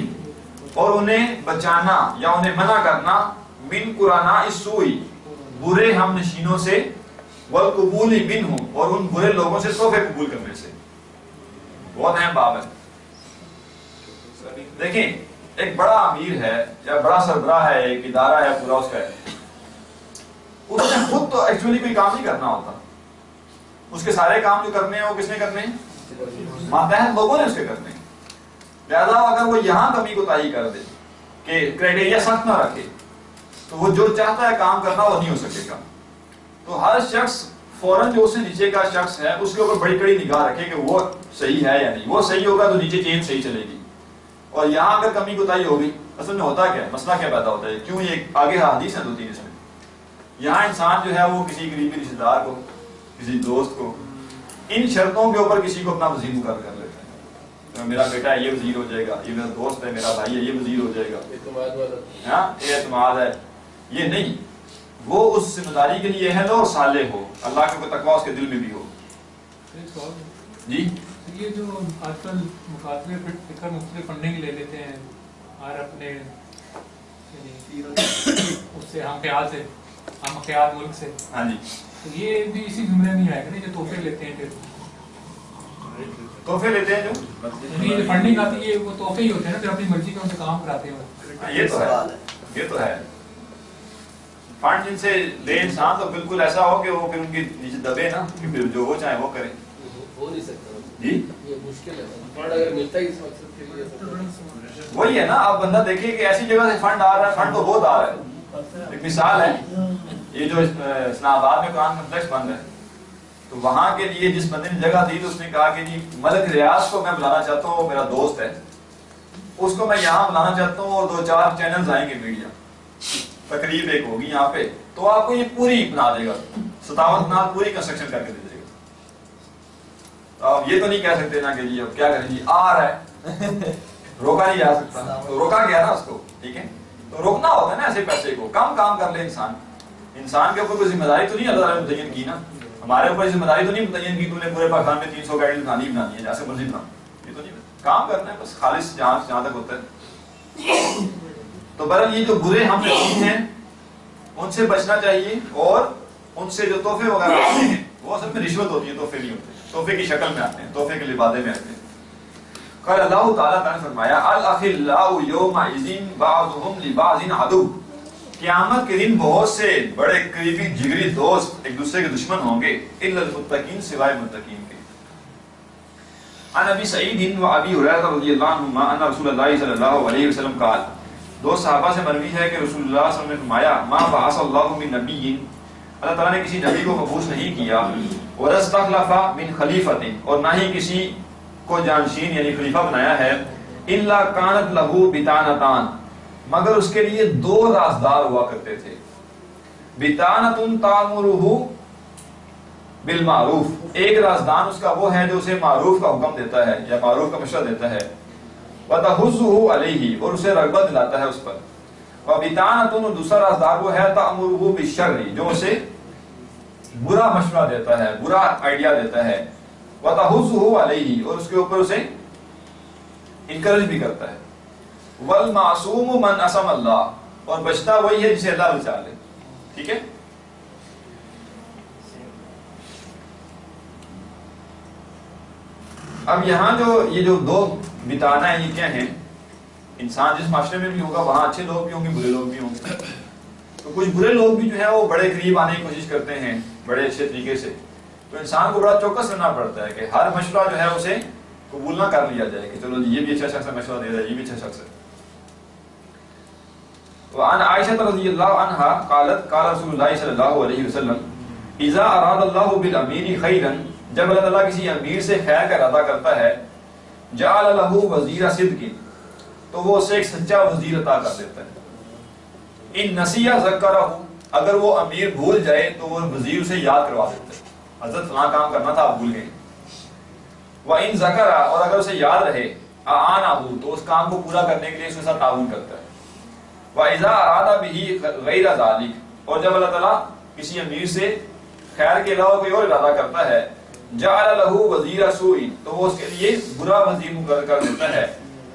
اور انہیں بچانا یا انہیں منع کرنا من قرناء السوء، برے ہم نشینوں سے، والقبول منہم، اور ان برے لوگوں سے تحفے قبول کرنے سے. بہت اہم باب ہے. دیکھیں ایک بڑا امیر ہے یا بڑا سربراہ ہے، ایک ادارہ ہے پورا اس کا ہے، اس نے خود تو ایکچولی کوئی کام نہیں کرنا ہوتا. اس کے سارے کام جو کرنے ہیں وہ کس نے کرنے ہیں؟ ماتحت لوگوں نے اس کے کرنے ہیں. لہذا اگر وہ یہاں کمی کوتاہی کر دے کہ کرائٹیریا سخت نہ رکھے تو وہ جو چاہتا ہے کام کرنا وہ نہیں ہو سکے گا. تو ہر شخص فوراً جو اس سے نیچے کا شخص ہے اس کے اوپر بڑی کڑی نگاہ رکھے کہ وہ صحیح ہے یا نہیں. وہ صحیح ہوگا تو نیچے چین صحیح چلے گی. اور یہاں اگر کمی کوتاہی ہوگی، اصل میں ہوتا کیا ہے، مسئلہ کیا پیدا ہوتا ہے؟ کیوں یہ آگے حدیث ہیں 2-3 اس میں. یہاں انسان جو ہے وہ کسی قریبی رشتے دار کو، کسی دوست کو ان شرطوں کے اوپر کسی کو اپنا وزیر مقرر کر لیتا ہے. میرا بیٹا ہے یہ وزیر ہو جائے گا، یہ میرا دوست ہے، میرا بھائی ہے یہ وزیر ہو جائے گا. ہاں یہ اعتماد ہے. یہ نہیں، وہ اس ذمہ داری کے لیے اہل ہو اور صالح ہو، اللہ کا کوئی تقویٰ اس کے دل میں بھی ہو. جی یہ جو آج کل مکاتبے فکر مختلف پڑھنے کی لے لیتے ہیں اور اپنے اس سے ہم خیال ملک سے، ہاں جی، تو یہ بھی اسی زمرے میں آئے گا جو تحفے لیتے ہیں. پھر تحفے لیتے ہیں جو فنڈنگ آتی ہے وہ تحفے ہی ہوتے ہیں نا، پھر اپنی مرضی کا ان سے کام کراتے ہیں. یہ تو ہے، یہ تو ہے. فنڈ جن سے لے انسان تو بالکل ایسا ہو کہ وہ پھر ان کی نیچے دبے نا، کہ پھر جو وہ چاہے وہ کریں. ہو نہیں سکتا جی یہ مشکل ہے. فنڈ اگر ملتا ہی اس مقصد کے لیے وہی ہے نا. آپ بندہ دیکھیے کہ ایسی جگہ سے فنڈ آ رہا ہے، فنڈ تو بہت آ رہا ہے. ایک مثال ہے، یہ جو اسلام آباد میں قرآن کمپلیکس بند ہے تو وہاں کے لیے جس بندے نے جگہ دی تو اس نے کہا کہ جی ملک ریاض کو میں بلانا چاہتا ہوں، وہ میرا دوست ہے، اس کو میں یہاں بلانا چاہتا ہوں اور 2-4 چینلز آئیں گے میڈیا، تقریب ایک ہوگی یہاں پہ، تو آپ کو یہ پوری بنا دے گا، 57 کنال پوری کنسٹرکشن کر کے دے دے گا. تو آپ یہ تو نہیں کہہ سکتے نا کہ جی اب کیا کریں جی آ رہا ہے، روکا نہیں جا سکتا. تو روکا گیا نا اس کو، ٹھیک ہے. تو روکنا ہوتا ہے نا ایسے پیسے کو. کم کام کر لے انسان کے اوپر کوئی ذمہ داری تو نہیں اللہ تعالیٰ نے متعین کی نا. ہمارے اوپر ذمہ داری تو نہیں متعین کی تو نے پورے پاکستان میں 300 گاڑی بنانی ہے جیسے مرضی بنا. یہ تو نہیں کام کرنا ہے، بس خالص جہاں تک ہوتا ہے. تو بہرحال یہ جو برے ہم نشین ہیں ان سے بچنا چاہیے، اور ان سے جو تحفے وغیرہ آتے ہیں وہ اصل میں رشوت ہوتی ہے، تحفے نہیں ہوتے. تحفے کی شکل میں آتے ہیں، تحفے کے لبادے میں آتے ہیں. قال اللہ تعالیٰ نے فرمایا الاخلاء یومئذ بعضهم لبعض عدو، قیامت کے دن بہت سے بڑے قریبی جگری دوست ایک دوسرے کے دشمن ہوں گے، الا المتقین، سوائے متقین کے. عن ابی سعید و ابی ہریرہ رضی اللہ عنہما ان رسول اللہ صلی اللہ علیہ وسلم قال، 2 صحابہ سے مروی ہے کہ رسول اللہ صلی اللہ علیہ وسلم نے فرمایا ما بعث اللہ من نبی، اللہ تعالیٰ نے کسی نبی کو مبعوث نہیں کیا، ولا استخلف من خلیفۃ، اور نہ ہی کسی کو جانشین یعنی خلیفہ بنایا ہے، الا کانت لہ بطانتان، مگر اس کے لیے 2 رازدار ہوا کرتے تھے. بطانۃ تامرہ بالمعروف، ایک رازدان اس کا وہ ہے جو اسے معروف کا حکم دیتا ہے یا معروف کا مشورہ دیتا ہے، وتحثہ علیہ، اور اسے رغبت دلاتا ہے اس پر. وبطانۃ، اور دوسرا رازدار وہ ہے تامرہ بالشر، جو اسے برا مشورہ دیتا ہے، برا آئیڈیا دیتا ہے. وتحثہ علیہ، اور اس کے اوپر اسے انکریج بھی کرتا ہے. والمعصوم من عصم اللہ، اور بچتا وہی ہے جسے اللہ بچا لے. ٹھیک ہے. اب یہاں یہ جو 2 بتانا ہے یہ کیا ہیں؟ انسان جس معاشرے میں بھی ہوگا وہاں اچھے لوگ بھی ہوں گے، برے لوگ بھی ہوں گے. تو کچھ برے لوگ بھی جو ہیں وہ بڑے قریب آنے کی کوشش کرتے ہیں بڑے اچھے طریقے سے. تو انسان کو بڑا چوکس رہنا پڑتا ہے کہ ہر مشورہ جو ہے اسے قبول نہ کر لیا جائے کہ چلو یہ بھی اچھا شخص ہے، مشورہ دے رہا ہے، یہ بھی اچھا شخص ہے. وعن عائشہ رضی اللہ عنہا قالت قال رسول اللہ صلی اللہ علیہ وسلم اذا اراد اللہ بالامیر خیرا، جب اللہ تعالیٰ کسی امیر سے خیر کا ارادہ کرتا ہے، جعل له وزیر صدق، تو وہ اسے ایک سچا وزیر عطا کر دیتا ہے. ان نسیہ ذکرہ، اگر وہ امیر بھول جائے تو وہ وزیر اسے یاد کروا دیتا ہے، حضرت فلاں کام کرنا تھا آپ بھول گئے. وَإِن ذَكَرَ، اور اگر اسے یاد رہے، أَعَانَهُ، تو اس کام کو پورا کرنے کے لیے اس کے ساتھ تعاون کرتا ہے. وَإِذَا أَرَادَ بِهِ غَيْرَ ذَلِكَ، اور جب اللہ تعالیٰ کسی امیر سے خیر کے علاوہ کوئی اور ارادہ کرتا ہے، جعل له وزیر سوء، تو وہ اس کے لیے برا وزیر مقرر کر دیتا ہے.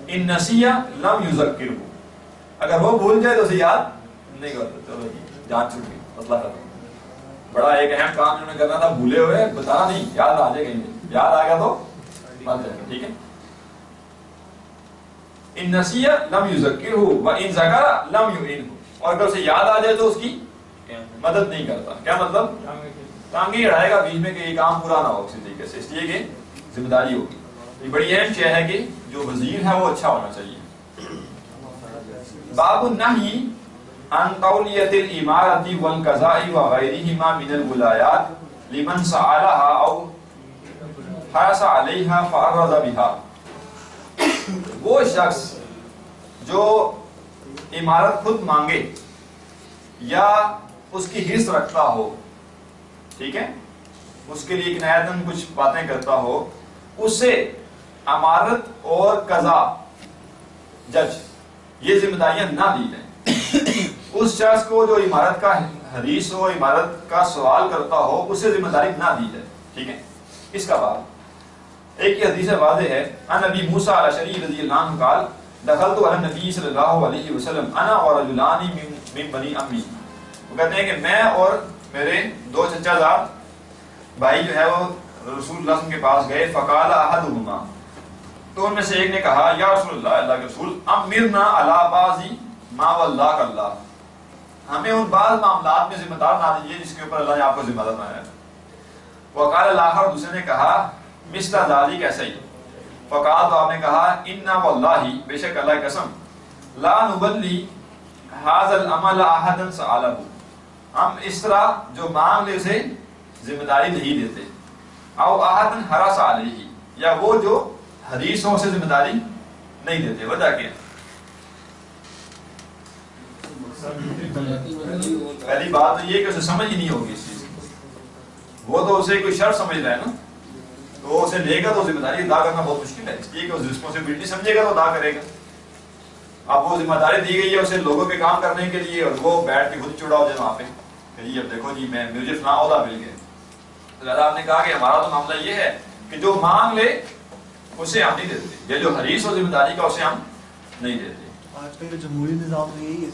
ان نسیہ لم یذکرہ، اگر وہ بھول جائے تو اسے یاد نہیں کرتا. چلو جی جان چھوٹ گئی، مسئلہ ختم. بڑا ایک اہم کام انہوں نے کرنا تھا، بھولے ہوئے، بتانا نہیں، یاد آ جائے گا، یاد آ گیا تو بن جائے گا. ٹھیک ہے. ان نسیہ لم یذکرہ وان ذکر لم یعینہ، اور اگر اسے یاد آ جائے تو اس کی مدد نہیں کرتا. کیا مطلب؟ ٹانگیں اڑائے گا بیچ میں کہ یہ کام پورا نہ ہو کسی طریقے سے، اس لیے کہ ذمہ داری ہوگی. یہ بڑی اہم چیز ہے کہ جو وزیر ہے وہ اچھا ہونا چاہیے. باب النہی عن تولیۃ الامارۃ والقضاء وغیرہما من الولایات لمن سألها او حاس علیہا فعرض بها، وہ شخص جو امارت خود مانگے یا اس کی حرص رکھتا ہو، ٹھیک ہے، اس کے لیے کنایتاً کچھ باتیں کرتا ہو، اسے امارت اور قضاء جج یہ ذمہ داریاں نہ دی جائیں. اس شخص کو جو امارت کا حدیث ہو، امارت کا سوال کرتا ہو، اسے ذمہ داری نہ دی جائے. ٹھیک ہے. اس کا باب ایک ہی حدیث واضح ہے. ان نبی موسیٰ الاشعری رضی اللہ عنہ قال دخلت علی النبی صلی اللہ علیہ وسلم انا ورجلان من بنی امی. وہ کہتے ہیں کہ میں اور میرے دو چچا زاد بھائی جو ہے وہ رسول اللہ صلی اللہ علیہ وسلم کے پاس گئے. فقال احدهما، تو ان میں سے ایک نے کہا یا رسول اللہ، اللہ کے رسول، امرنا علی بعض ما ولاک اللہ، ہمیں ان بعض معاملات میں ذمہ دار بنا دیجیے جس کے اوپر اللہ نے آپ کو ذمہ دار بنایا ہے. وقال الاخر، دوسرے نے کہا مثل ذلک، ایسا ہی. فقال، تو آپ نے کہا انا واللہ، بے شک اللہ کی قسم، لا نبلی هذا العمل احدا سألہ، ہم اس طرح جو مانگ لے اسے ذمہ داری نہیں دیتے. او احدا حرص علیہ، یا وہ جو حدیثوں سے ذمہ داری نہیں دیتے. وجہ کیا؟ پہلی بات تو یہ کہ اسے سمجھ ہی نہیں ہوگی اس چیز کی. وہ تو اسے کوئی شرط سمجھ رہا ہے نا، تو اسے لے گا تو ذمہ داری ادا کرنا بہت مشکل ہے، اس لیے کہ اس رسپانسبلٹی سمجھے گا تو ادا کرے گا. اب وہ ذمہ داری دی گئی ہے اسے لوگوں کے کام کرنے کے لیے، اور وہ بیٹھ کے خود چڑا ہو جائے وہاں پہ کہ جی اب دیکھو جی مجھے فلاں عہدہ مل گیا. لہٰذا آپ نے کہا کہ ہمارا تو معاملہ یہ ہے کہ جو مانگ لے اسے ہم نہیں دیتے، یا جو حریص ہو ذمہ داری کا اسے ہم نہیں دیتے. آج کل کے جمہوری نظام میں یہی ہے.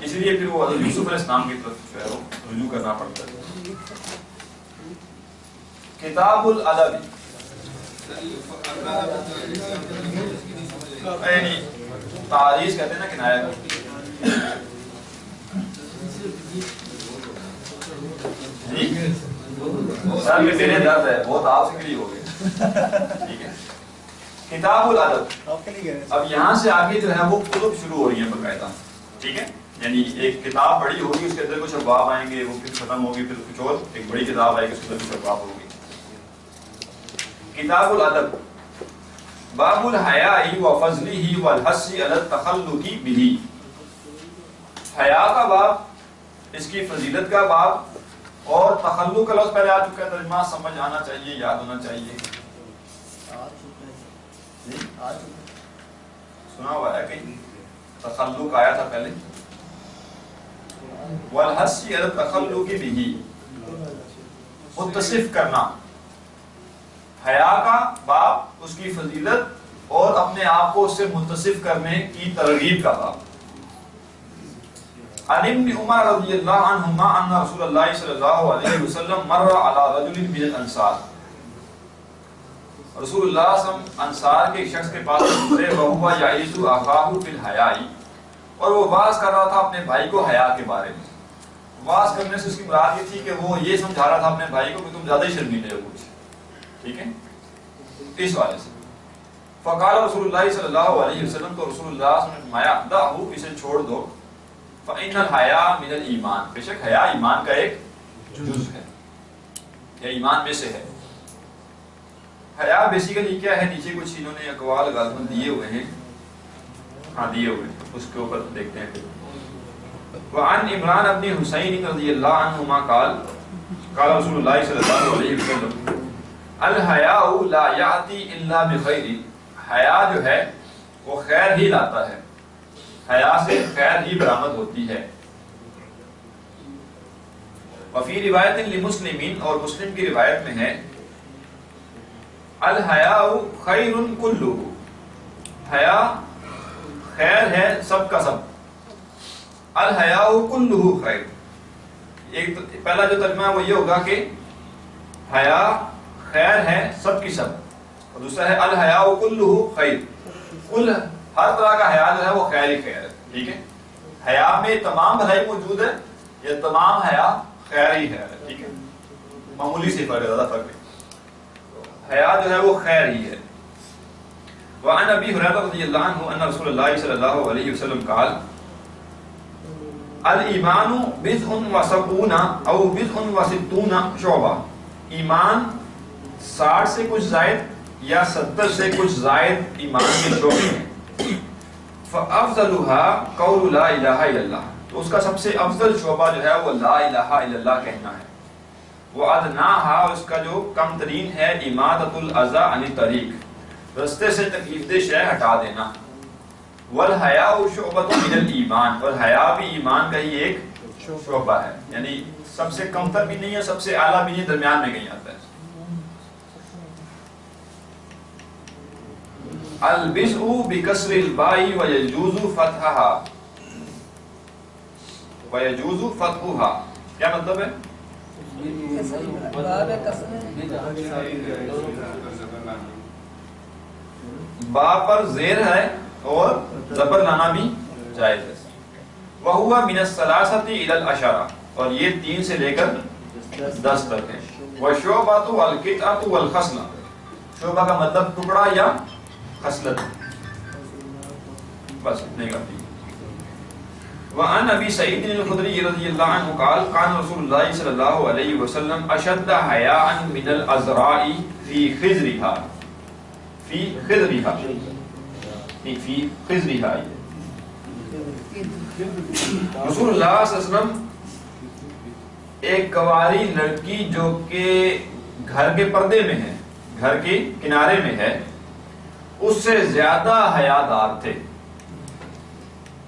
اس لیے پھر وہ حضرت یوسف علیہ السلام کی طرف جو ہے وہ رجوع کرنا پڑتا ہے. کتاب الادب، یعنی تعریض کہتے ہیں نا کنایہ کو. جی سر میں میرے درد ہے بہت، آپ سے کے لیے ہو گئے. ٹھیک ہے. کتاب الادب، آپ کے لیے اب یہاں سے آگے جو ہے وہ کتب شروع ہو رہی ہیں باقاعدہ. ٹھیک ہے. یعنی ایک کتاب بڑی ہوگی، اس کے اندر کچھ ابواب آئیں گے، وہ پھر ختم ہوگی، پھر کچھ اور ایک بڑی کتاب آئے گی، اس کے اندر کچھ ابواب ہوگی. کتاب الادب، باب الحیاء وفضلہ والحث علی التخلق بہ. حیا کا باب، اس کی فضیلت کا باب، اور تخلق کا لفظ پہلے آ چکا ہے، ترجمہ سمجھ آنا چاہیے، یاد ہونا چاہیے. سنا ہوا ہے کہ تخلق آیا تھا پہلے. والحث علی التخلق بہ، متصف کرنا. حیا کا باب، اس کی فضیلت اور اپنے آپ کو اس سے متصف کرنے کی ترغیب کا باب. عن ابن عمر رضی اللہ عنہما ان رسول اللہ صلی اللہ علیہ وسلم مر علی رجل من الانصار، رسول اللہ صلی اللہ علیہ وسلم انصار کے ایک شخص کے پاس گزرے. وہو یعظ اخاہ فی الحیاء، اور وہ واعظ کر رہا تھا اپنے بھائی کو حیا کے بارے میں. واعظ کرنے سے اس کی مراد یہ تھی کہ وہ یہ سمجھا رہا تھا اپنے بھائی کو کہ تم زیادہ ہی شرمیلے ہو کچھ. ٹھیک ہے. اس والے سے. فقال رسول اللہ صلی اللہ علیہ وسلم, تو رسول اللہ صلی اللہ علیہ وسلم نے فرمایا دعہو, اسے چھوڑ دو. فإن الحیاء من الایمان, بے شک حیا ایمان کا ایک جز ہے, یا ایمان میں سے ہے. حیا بیسیکلی کیا ہے, نیچے کچھ انہوں نے اقوال غالباً دیے ہوئے ہیں, ہاں دیے ہوئے ہیں, اس کے اوپر دیکھتے ہیں. وعن عمران بن حسین رضی اللہ عنہما قال قال رسول اللہ صلی اللہ علیہ وسلم الحیاء لا یأتی الا بخیر, حیا جو ہے وہ خیر ہی لاتا ہے, حیا سے خیر ہی برآمد ہوتی ہے. وفی روایت لمسلمین, اور مسلم کی روایت میں ہے الحیاء خیر کلہ, حیا خیر ہے سب کا سب. الحیاء کلہ خیر, ایک پہلا جو ترجمہ ہے وہ یہ ہوگا کہ حیا خیر ہے سب کی سب, اور دوسرا ہے الحیاء کلہ خیر, کل ہر طرح کا حیا جو ہے وہ خیر ہی خیر ہے. ٹھیک ہے, حیا میں تمام بھلائی موجود ہے, یہ تمام حیا خیر ہی خیر ہے. ٹھیک ہے, معمولی سے فرق ہے, زیادہ فرق نہیں, حیا جو ہے وہ خیر ہی ہے. وعن ابی ہریرہ رضی اللہ عنہ ان رسول اللہ صلی اللہ علیہ وسلم قال الایمان بضع وسبعون او بضع وستون شعبہ, ایمان 60 سے کچھ زائد یا 70 سے کچھ زائد ایمان کے شعبے ہیں. فافضلها قول لا الہ الا اللہ, تو اس کا سب سے افضل شعبہ جو ہے وہ لا الہ الا اللہ کہنا ہے. وادناها, اس کا جو کم ترین ہے اماطۃ الاذى عن الطریق, رستے سے تکلیف دہ شے ہٹا دینا. والحیاء شعبۃ من الایمان, اور حیا بھی ایمان کا ہی ایک شعبہ ہے, یعنی سب سے کم تر بھی نہیں ہے, سب سے اعلیٰ بھی نہیں, درمیان میں کہیں آتا ہے. البضع بکسر الباء ويجوز فتحها, ويجوز فتحها, کیا مطلب ہے؟ با پر زیر ہے اور زبر لانا بھی جائز ہے. وَهُوَ مِنَ الثَّلَاثَةِ إِلَى الْعَشَرَةِ, اور یہ 3 سے لے کر 10 تک ہے. وَالشُّعْبَةُ وَالْقِطْعَةُ وَالْخَصْلَةُ, شعبہ کا مطلب ٹکڑا یا خصلت, بس اتنے کا. وعن ابی سعید الخدری رضی اللہ عنہ قال قال رسول اللہ صلی اللہ علیہ وسلم اشد حیاء من الازراء فی خضرها, فی خضرها, فی خضرها, رسول اللہ صلی اللہ علیہ وسلم ایک کواری لڑکی جو کہ گھر کے پردے میں ہے, گھر کے کنارے میں ہے, اس سے زیادہ حیادار تھے.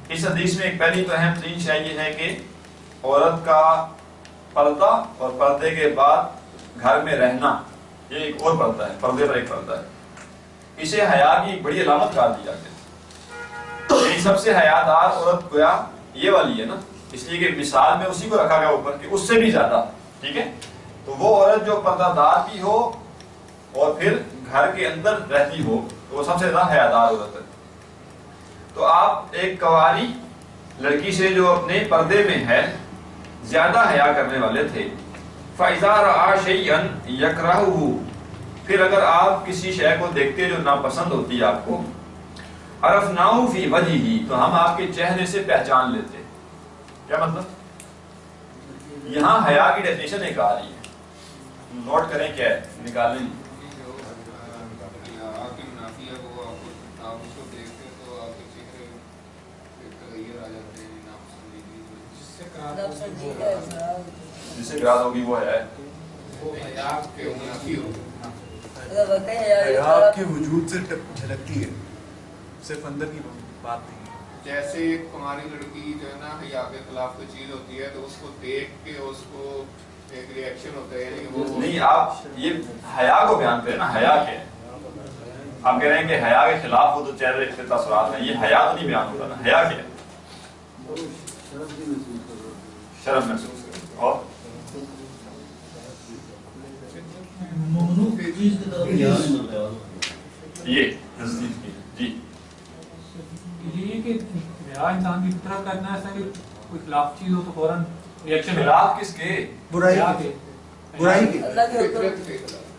اس حدیث میں ایک پہلی تو اہم ترین شے یہ ہے کہ عورت کا پردہ اور پردے کے بعد گھر میں رہنا, یہ ایک اور پردہ ہے, پردے پر ایک پردہ ہے. اسے حیا کی ایک بڑی علامت قرار دی جاتی ہے. سب سے حیادار عورت گویا یہ والی ہے نا, اس لیے کہ مثال میں اسی کو رکھا گیا اوپر کہ اس سے بھی زیادہ. ٹھیک ہے, تو وہ عورت جو پردہ دار بھی ہو اور پھر گھر کے اندر رہتی ہو تو وہ سب سے زیادہ حیادار عورت ہے. تو آپ ایک کواری لڑکی سے جو اپنے پردے میں ہے زیادہ حیا کرنے والے تھے. فَإِذَا رَأَى شَيْئًا يَكْرَهُهُ, پھر اگر آپ کسی شے کو دیکھتے جو ناپسند ہوتی ہے آپ کو, عرفناه فی وجهه, تو ہم آپ کے چہرے سے پہچان لیتے. کیا مطلب؟ یہاں حیا کی ڈیفینیشن ایک آ رہی ہے, نوٹ کریں کیا ہے, نکالیں. جس سے گراز ہوگی وہ ہے حیا کے وجود سے جھلکتی ہے, صرف اندر کی بات نہیں ہے. جیسے ایک کماری لڑکی جو ہے نا حیا کے خلاف کوئی چیز ہوتی ہے تو اس کو دیکھ کے اس کو ایک ری ایکشن ہوتا ہے, یعنی وہ نہیں, آپ یہ حیا کو بیان کریں نا, حیا کیا ہے؟ آپ کہہ رہے ہیں کہ حیا کے خلاف ہو تو چہرے کے تاثرات ہیں, یہ حیا تو نہیں بیان ہوتا نا. حیا کیا ہے؟ شرم محسوس کریں. اور یہ جی یہ کہ حیا انسان کی فطرت کا اتنا ایسا کہ کوئی خلاف چیز ہو تو فوراً ریئیکشن. خلاف کس کے؟ برائی کے, برائی کے.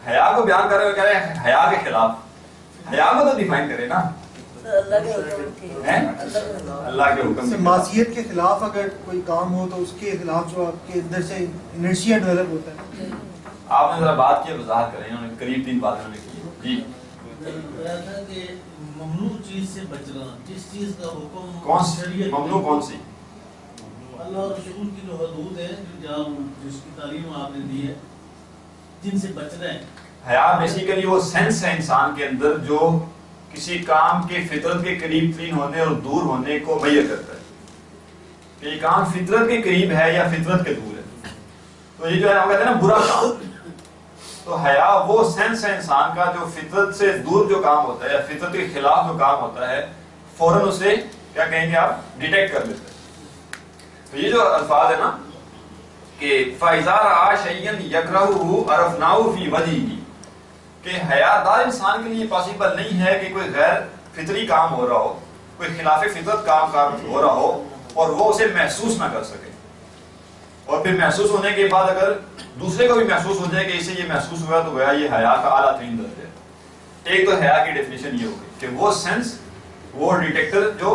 حیا کو بیان کر رہے ہو، کہہ رہے ہیں حیا کے خلاف، حیا کو تو ڈیفائن کرے نا، اللہ کے حکم کی اللہ کے حکم سے معصیت کے خلاف اگر کوئی کام ہو تو اس کے خلاف جو آپ کے اندر سے انرشیا ڈیولپ ہوتا ہے. آپ نے ذرا بات کی وضاحت کریں، انہوں نے قریب 3 باتیں انہوں نے کی ہیں. جی کہ ممنوع چیز سے بچنا، جس چیز کا حکم کون سی ممنوع، کون سی؟ اللہ اور رسول کی جو حدود ہے، جہاں جس کی تعلیم آپ نے دی ہے، جن سے بچنا ہے. حیا بیسیکلی وہ سینس ہے انسان کے اندر جو کسی کام کے فطرت کے قریب ترین ہونے اور دور ہونے کو میّر کرتا ہے کہ یہ کام فطرت کے قریب ہے یا فطرت کے دور ہے. تو یہ جو ہے ہم کہتے ہیں نا برا کام، تو حیا وہ سینس ہے انسان کا جو فطرت سے دور جو کام ہوتا ہے یا فطرت کے خلاف جو کام ہوتا ہے فوراً اسے کیا کہیں گے آپ ڈیٹیکٹ کر لیتے ہیں. تو یہ جو الفاظ ہے نا کہ فَإِذَا رَأَىٰ شَيْئًا يَكْرَهُهُ عَرَفْنَاهُ فِي وَجْهِهِ، کہ حیادار انسان کے لیے پاسبل نہیں ہے کہ کوئی غیر فطری کام ہو رہا ہو، کوئی خلاف فطرت کام ہو رہا ہو اور وہ اسے محسوس نہ کر سکے، اور پھر محسوس ہونے کے بعد اگر دوسرے کو بھی محسوس ہو جائے کہ اسے یہ محسوس ہوا تو گویا یہ حیا کا اعلیٰ ترین درجہ ہے. ایک تو حیا کی ڈیفینیشن یہ ہوگی کہ وہ سینس، وہ ڈیٹیکٹر جو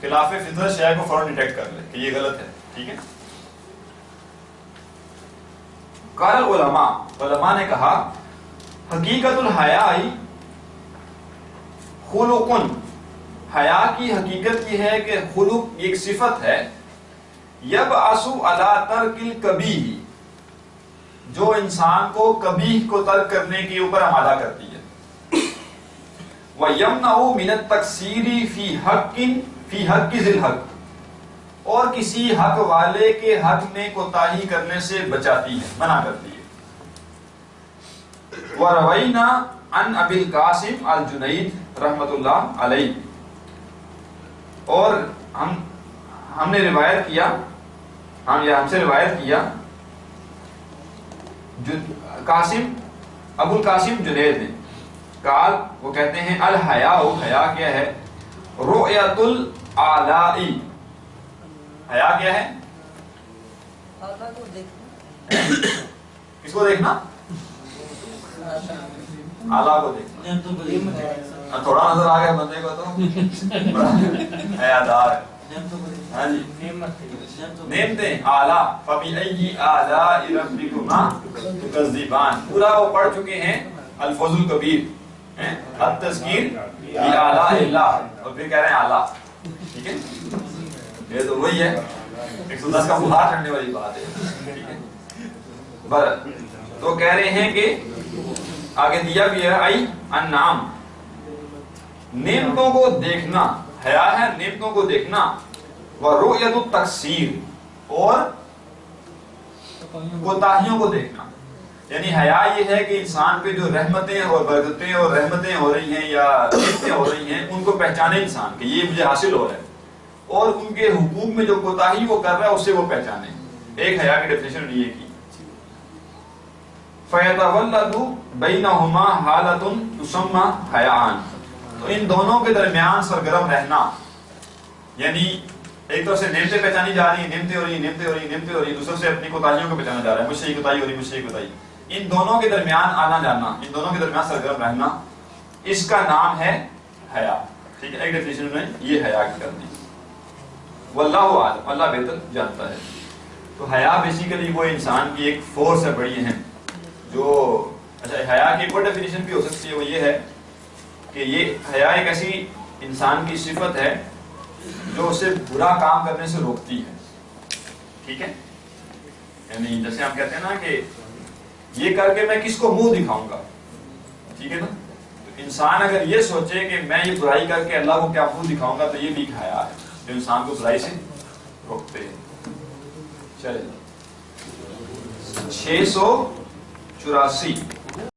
خلاف فطرت شے کو فوراً ڈیٹیکٹ کر لے کہ یہ غلط ہے. ٹھیک ہے. قال العلماء، علماء نے کہا حقیقت الحیاء خلق، حیا کی حقیقت یہ ہے کہ خلق ایک صفت ہے، یبعث علی ترک الکبیح، جو انسان کو کبیح کو ترک کرنے کے اوپر آمادہ کرتی ہے، وَيَمْنَعُ مِنَ التَّقْصِيرِ فِي حَقِّ ذِي الْحَقِّ، اور کسی حق والے کے حق میں کوتاہی کرنے سے بچاتی ہے، منع کرتی ہے. وَرَوَيْنَا عَنْ أَبِي الْقَاسِمِ الْجُنَيْدِ رحمۃ اللہ علیہ، اور ہم نے روایت کیا، ہم سے روایت کیا قاسم، ابو القاسم جنید نے، قال وہ کہتے ہیں الحیاء، حیا کیا ہے، رؤیت الاعلاء، حیا کیا ہے، اللہ کو دیکھنا. کس کو دیکھنا؟ اعلیٰ کو دیکھنا. نعمتوں کو دیکھنا، تھوڑا نظر آ گیا بندے کو تو بڑا حیادار ہے. نعمتوں کو دیکھنا، ہاں جی، نعمتوں کو نعمتیں اعلیٰ، فَبِأَيِّ آلَاءِ رَبِّكُمَا تُكَذِّبَانِ، پورا وہ پڑھ چکے ہیں الفوز الکبیر، التذکیر بِآلاءِ اللہ، اور پھر کہہ رہے ہیں اعلیٰ. ٹھیک ہے، یہ تو وہی ہے 110 کا بخار چڑھنے والی بات ہے. ٹھیک ہے، تو کہہ رہے ہیں کہ آگے دیا بھی ہے آئی انعام، نعمتوں کو دیکھنا، حیا ہے نعمتوں کو دیکھنا، ورؤیت التقصیر، اور کوتاہیوں کو دیکھنا. یعنی حیا یہ ہے کہ انسان پہ جو رحمتیں اور برکتیں اور رحمتیں ہو رہی ہیں یا نعمتیں ہو رہی ہیں ان کو پہچانے انسان کہ یہ مجھے حاصل ہو رہا ہے، اور ان کے حقوق میں جو کوتاہی وہ کر رہا ہے اسے وہ پہچانے. ایک حیا کی ڈیفینیشن یہ کی. فَيَتَوَلَّدُ بَيْنَهُمَا حَالَةٌ تُسَمَّى حَيَاءً، تو ان دونوں کے درمیان سرگرم رہنا، یعنی ایک طرف سے نعمتیں پہچانی جا رہی ہیں، نعمتیں ہو رہی ہیں، نعمتیں ہو رہی ہیں، نعمتیں ہو رہی ہیں، دوسرے سے اپنی کوتاہیوں کو پہچانا جا رہا ہے، مجھ سے یہ کوتاہی ہو رہی ہے، مجھ سے یہ کوتاہی. ان دونوں کے درمیان آنا جانا، ان دونوں کے درمیان سرگرم رہنا، اس کا نام ہے حیا. ٹھیک ہے، ایک ڈیفینیشن میں یہ حیا کی کر دی. واللہ اعلم، اللہ بہتر جانتا ہے. تو حیا بیسیکلی وہ انسان کی ایک فورس ہے بڑی اہم، جو اچھا حیا کی ایک اور ڈیفینیشن بھی ہو سکتی ہے، وہ یہ ہے کہ یہ حیا ایک ایسی انسان کی صفت ہے جو اسے برا کام کرنے سے روکتی ہے. ٹھیک ہے، یعنی جیسے ہم کہتے ہیں نا کہ یہ کر کے میں کس کو منہ دکھاؤں گا. ٹھیک ہے نا، تو انسان اگر یہ سوچے کہ میں یہ برائی کر کے اللہ کو کیا منہ دکھاؤں گا، تو یہ بھی ایک حیا ہے جو انسان کو برائی سے روکتے ہیں. چلے 684